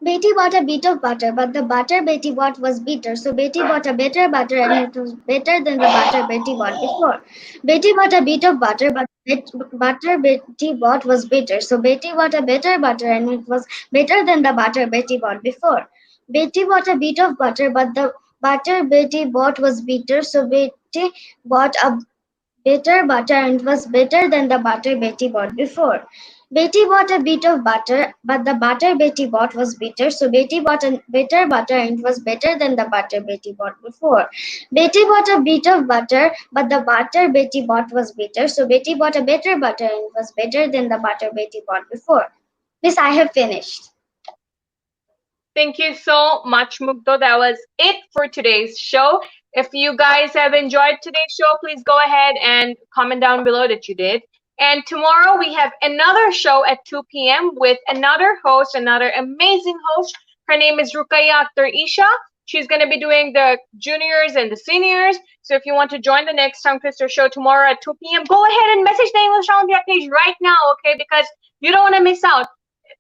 Betty bought a bit of butter, but the butter Betty bought was bitter. So Betty bought a better butter, and it was better than the butter Betty bought before. Betty bought a bit of butter, but butter Betty bought was bitter. So Betty bought a better butter, and it was better than the butter Betty bought before. Betty bought a bit of butter, but the butter Betty bought was bitter. So Betty bought a better butter, and it was better than the butter Betty bought before. Betty bought a bit of butter, but the butter Betty bought was bitter, so Betty bought a better butter, and it was better than the butter Betty bought before. Betty bought a bit of butter, but the butter Betty bought was bitter, so Betty bought a better butter, and it was better than the butter Betty bought before. Miss, I have finished. Thank you so much, Mugdha. That was it for today's show. If you guys have enjoyed today's show, please go ahead and comment down below that you did. And tomorrow we have another show at 2 p.m. with another host, another amazing host. Her name is Ruqayya Akhtar Isha. She's going to be doing the juniors and the seniors. So if you want to join the next Tongue Twister show tomorrow at 2 p.m., go ahead and message the English Olympiad page right now, okay? Because you don't want to miss out.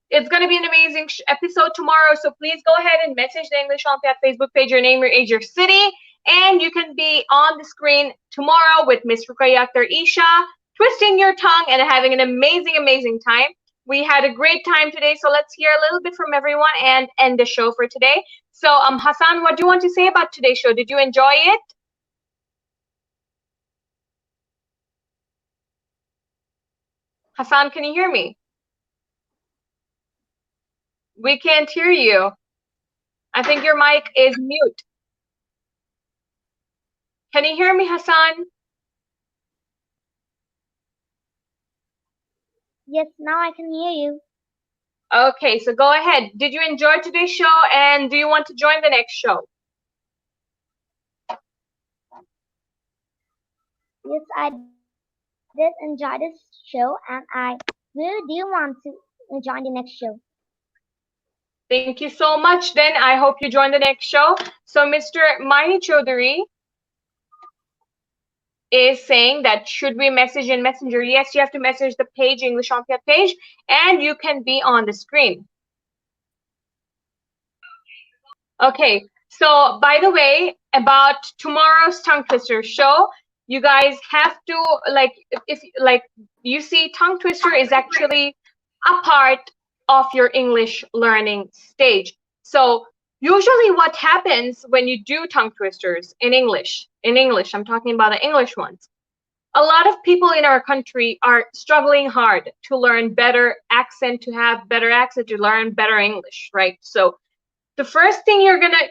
It's going to be an amazing episode tomorrow. So please go ahead and message the English Olympiad Facebook page, your name, your age, your city. And you can be on the screen tomorrow with Miss Ruqayya Akhtar Isha, twisting your tongue and having an amazing, amazing time. We had a great time today. So let's hear a little bit from everyone and end the show for today. So Hassan, what do you want to say about today's show? Did you enjoy it? Hassan, can you hear me? We can't hear you. I think your mic is mute. Can you hear me, Hassan? Yes, now I can hear you. Okay, so go ahead. Did you enjoy today's show, and do you want to join the next show? Yes, I did enjoy this show, and I really do want to join the next show. Thank you so much. Then I hope you join the next show. So Mr. Mahi Chaudhary is saying that should we message in Messenger? Yes, you have to message the page, English Olympiad page, and you can be on the screen. Okay, so by the way, about tomorrow's Tongue Twister show, you guys have to, if you see, Tongue Twister is actually a part of your English learning stage. So usually what happens when you do tongue twisters in English, I'm talking about the English ones, a lot of people in our country are struggling hard to learn better accent, to have better accent, to learn better English, right? So the first thing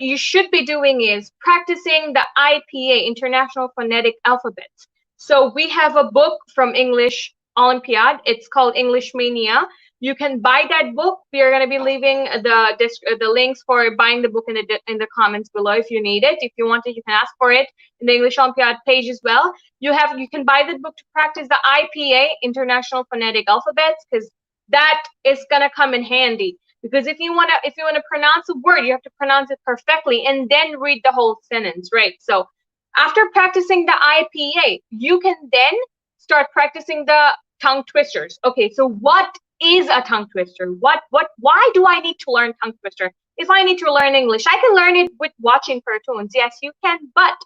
you should be doing is practicing the IPA, International Phonetic Alphabets. So we have a book from English Olympiad. It's called English Mania. You can buy that book. We are going to be leaving the links for buying the book in the comments below if you need it. If you want it, you can ask for it in the English Olympiad page as well. You can buy the book to practice the IPA, International Phonetic Alphabets, because that is going to come in handy. Because if you want to pronounce a word, you have to pronounce it perfectly and then read the whole sentence, right? So after practicing the IPA, you can then start practicing the tongue twisters. Okay, so what is a tongue twister? Why do I need to learn tongue twister? If I need to learn English, I can learn it with watching cartoons. Yes, you can. But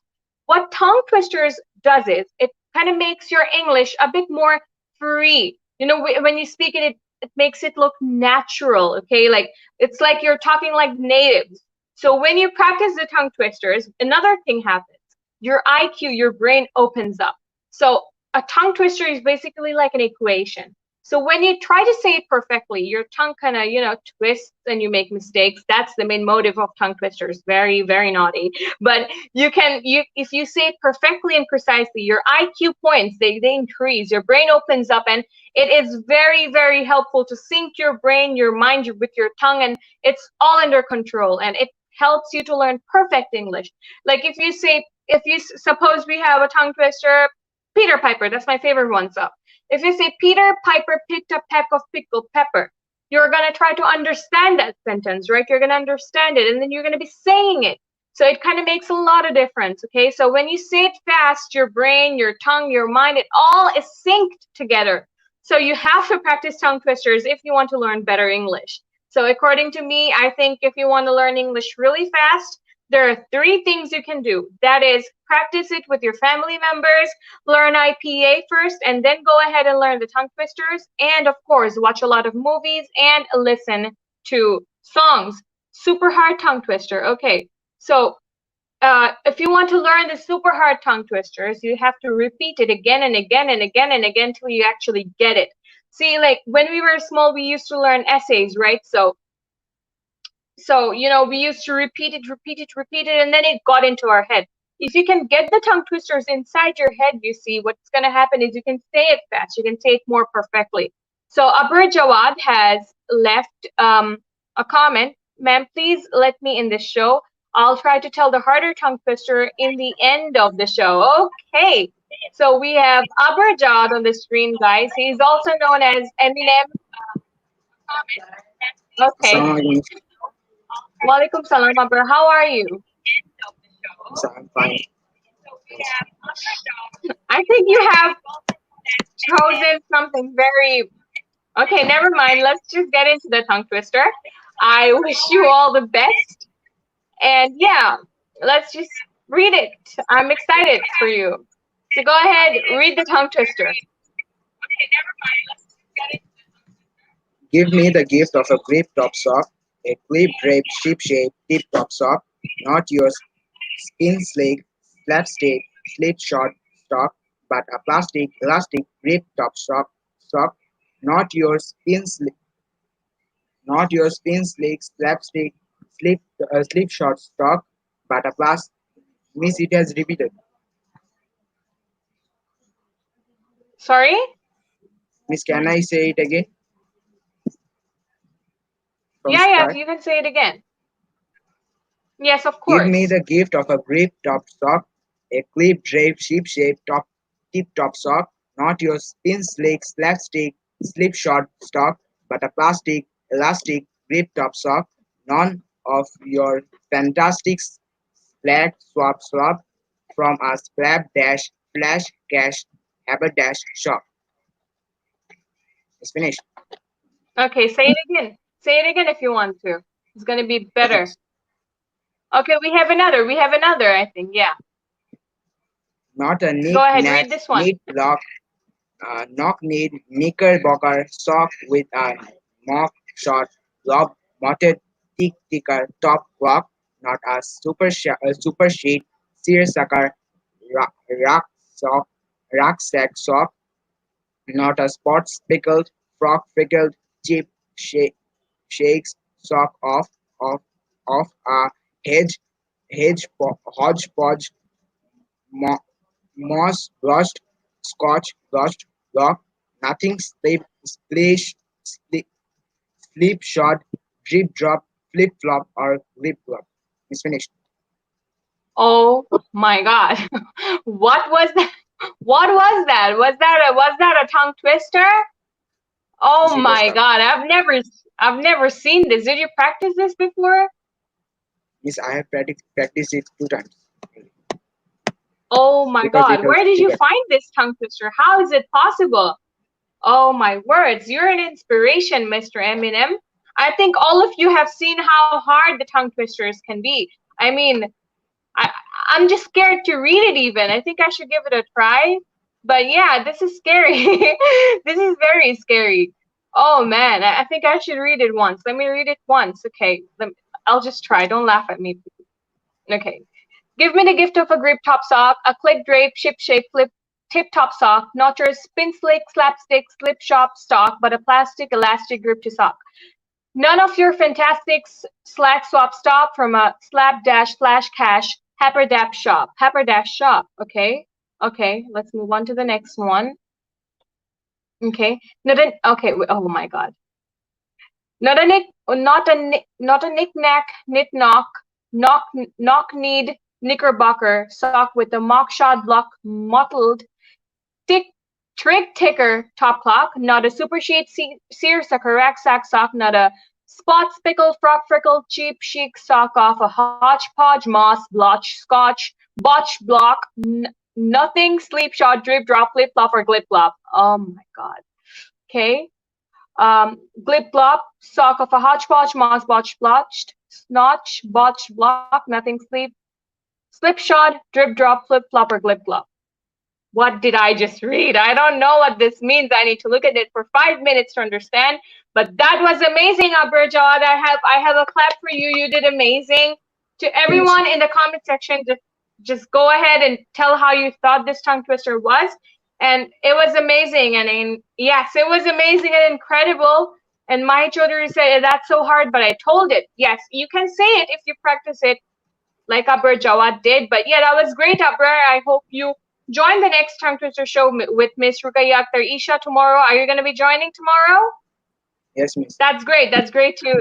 what tongue twisters does is it kind of makes your English a bit more free. You know, when you speak it makes it look natural. Okay, like it's like you're talking like natives. So when you practice the tongue twisters, another thing happens. Your IQ, your brain opens up. So a tongue twister is basically like an equation. So when you try to say it perfectly, your tongue kind of, twists and you make mistakes. That's the main motive of tongue twisters. Very, very naughty. But if you say it perfectly and precisely, your IQ points, they increase, your brain opens up, and it is very, very helpful to sync your brain, your mind with your tongue, and it's all under control, and it helps you to learn perfect English. Like if you say if you suppose we have a tongue twister, Peter Piper, that's my favorite one. So if you say Peter Piper picked a peck of pickled pepper, you're going to try to understand that sentence, right? You're going to understand it, and then you're going to be saying it. So it kind of makes a lot of difference, okay? So when you say it fast, your brain, your tongue, your mind, it all is synced together. So you have to practice tongue twisters if you want to learn better English. So according to me, I think if you want to learn English really fast, there are 3 things you can do. That is, practice it with your family members, learn IPA first, and then go ahead and learn the tongue twisters. And of course, watch a lot of movies and listen to songs. Super hard tongue twister. Okay, so if you want to learn the super hard tongue twisters, you have to repeat it again and again and again and again till you actually get it. See, like when we were small, we used to learn essays, right? So you know, we used to repeat it, and then it got into our head. If you can get the tongue twisters inside your head, you see, what's going to happen is you can say it fast. You can say it more perfectly. So Abur Jawad has left a comment. Ma'am, please let me in this show. I'll try to tell the harder tongue twister in the end of the show. Okay. So we have Abur Jawad on the screen, guys. He's also known as Eminem. Okay. Walaikum salam, Abur. How are you? So I'm fine. I think you have chosen something very... Okay, never mind. Let's just get into the tongue twister. I wish you all the best. And yeah, let's just read it. I'm excited for you. So go ahead, read the tongue twister. Give me the gift of a grape top sock, a clip drape sheep-shaped tip top sock, not your skin slick, slapstick, slipshod sock, but a plastic elastic grape top sock, not your spin slick, slapstick, slipshod sock, but a plastic. Miss, it has repeated. Sorry? Miss, can I say it again? Yeah, Start. you can say it again. Yes, of Give course. me the gift of a grape top sock, a clip draped sheep-shaped tip top sock, not your spin slick slapstick slipshod sock, but a plastic elastic grape top sock, none of your fantastic splat swap from a scrap dash flash cash haberdasher shop. It's finished. Okay, say it again. Say it again if you want to. It's going to be better. Okay, we have another, I think. Yeah. Not a Go ahead, read this one. neat lock, knock-kneed knickerbocker sock with a mock-shot lob motted ticker top clock, not a super sheet seersucker rucksack sock, not a spot-speckled frock-frickled cheap shakes sock of a hodgepodge moss brushed, scotch brushed block, nothing slip shot, drip drop, flip flop, or lip flop. It's finished. Oh my God. What was that? What was that? Was that a tongue twister? Oh my God. I've never seen this. Did you practice this before? Yes, I have practiced it 2 times. Oh my Because God. Where did you find this tongue twister? How is it possible? Oh my words. You're an inspiration, Mr. Eminem. I think all of you have seen how hard the tongue twisters can be. I mean, I'm just scared to read it even. I think I should give it a try. But yeah, this is scary. This is very scary. Oh man, I think I should read it once. Let me read it once. Okay, I'll just try. Don't laugh at me. Okay. Give me the gift of a grape top sock, a click drape, ship shape, flip tip top sock, not your spin slick, slapstick, slip shop stock, but a plastic elastic grip to sock. None of your fantastic slack swap stop from a slap dash flash cash haberdash shop. Okay, let's move on to the next one. Okay, oh my God. Not a knick-knack, knit-knock, knock-kneed, knickerbocker sock with a mockshot block mottled tick trig ticker top clock, not a super sheet seersucker racksack sock, not a spot spickle frock frickle cheap chic sock off a hodgepodge moss blotch scotch botch block nothing sleep shot drip drop flip flop or glip glop. Oh my god. Okay. Glip glop sock of a hodgepodge moss botch blotched snotch botch block nothing sleep slipshod drip drop flip flop or glip glop. What did I just read? I don't know what this means. I need to look at it for 5 minutes to understand. But that was amazing, Aberjawad. I have a clap for you. You did amazing. To everyone in the comment section, just go ahead and tell how you thought this tongue twister was. And it was amazing. And yes, it was amazing and incredible. And my children said, that's so hard, but I told it. Yes, you can say it if you practice it like Aberjawad did. But yeah, that was great, Aber. I hope you join the next tongue twister show with Miss Ruqayya Akhtar Isha tomorrow. Are you going to be joining tomorrow? Yes, miss. That's great. That's great to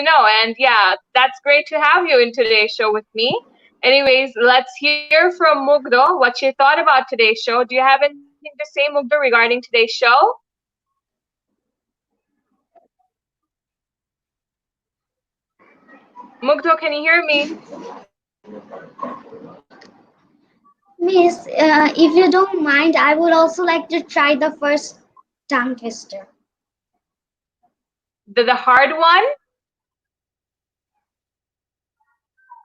know. And yeah, that's great to have you in today's show with me. Anyways, let's hear from Mugdo what she thought about today's show. Do you have anything to say, Mugdo, regarding today's show? Mugdo, can you hear me? Miss, if you don't mind, I would also like to try the first tongue twister. The hard one?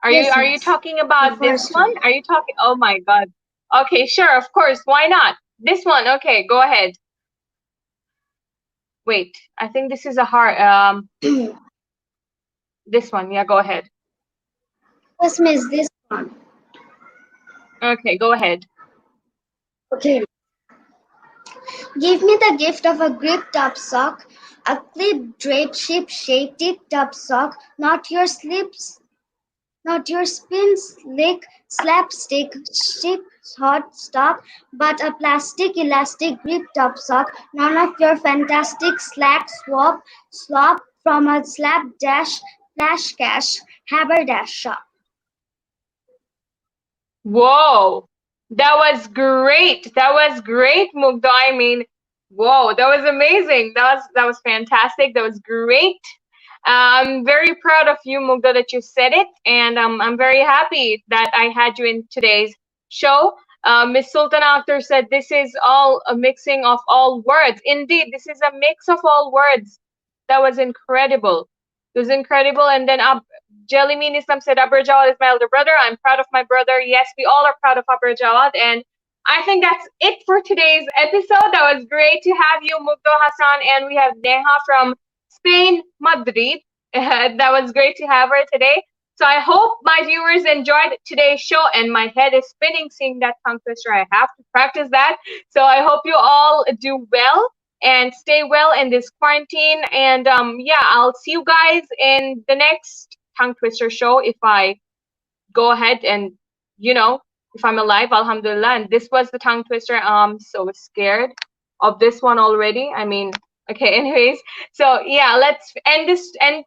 Are Yes, you miss. talking about The this first one? one. Are you talking? Oh my God. Okay, sure, of course. Why not? This one. Okay, go ahead. Wait, I think this is a hard. This one. Yeah, go ahead. Yes, miss, this one. Okay, go ahead. Okay. Give me the gift of a grip top sock, a clip draped ship-shaped tip-top sock, not your slips, not your spin slick slapstick ship hot stop, but a plastic elastic grip top sock, none of your fantastic slack slop from a slapdash flash cash haberdash shop. Whoa, that was great. That was great, Mugdo. I mean, whoa, that was amazing. That was fantastic. That was great. I'm very proud of you, Mugdo, that you said it, and I'm very happy that I had you in today's show. Miss Sultana Akhtar said this is all a mixing of all words. Indeed, this is a mix of all words. That was incredible. It was incredible. And then Jellymean Islam said, Abir Jawad is my elder brother. I'm proud of my brother. Yes, we all are proud of Abir Jawad. And I think that's it for today's episode. That was great to have you, Mugdo Hassan, and we have Neha from Spain, Madrid. That was great to have her today. So I hope my viewers enjoyed today's show, and my head is spinning seeing that tongue twister. I have to practice that. So I hope you all do well and stay well in this quarantine. And yeah, I'll see you guys in the next tongue twister show if I go ahead and, you know, if I'm alive, alhamdulillah. And this was the tongue twister. I'm so scared of this one already. I mean, okay, anyways. So yeah, let's end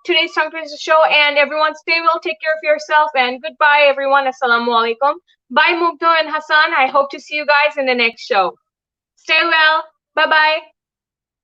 today's tongue twister show. And everyone stay well, take care of yourself, and goodbye everyone. Assalamu alaikum. Bye Mugdo and Hassan. I hope to see you guys in the next show. Stay well. Bye bye.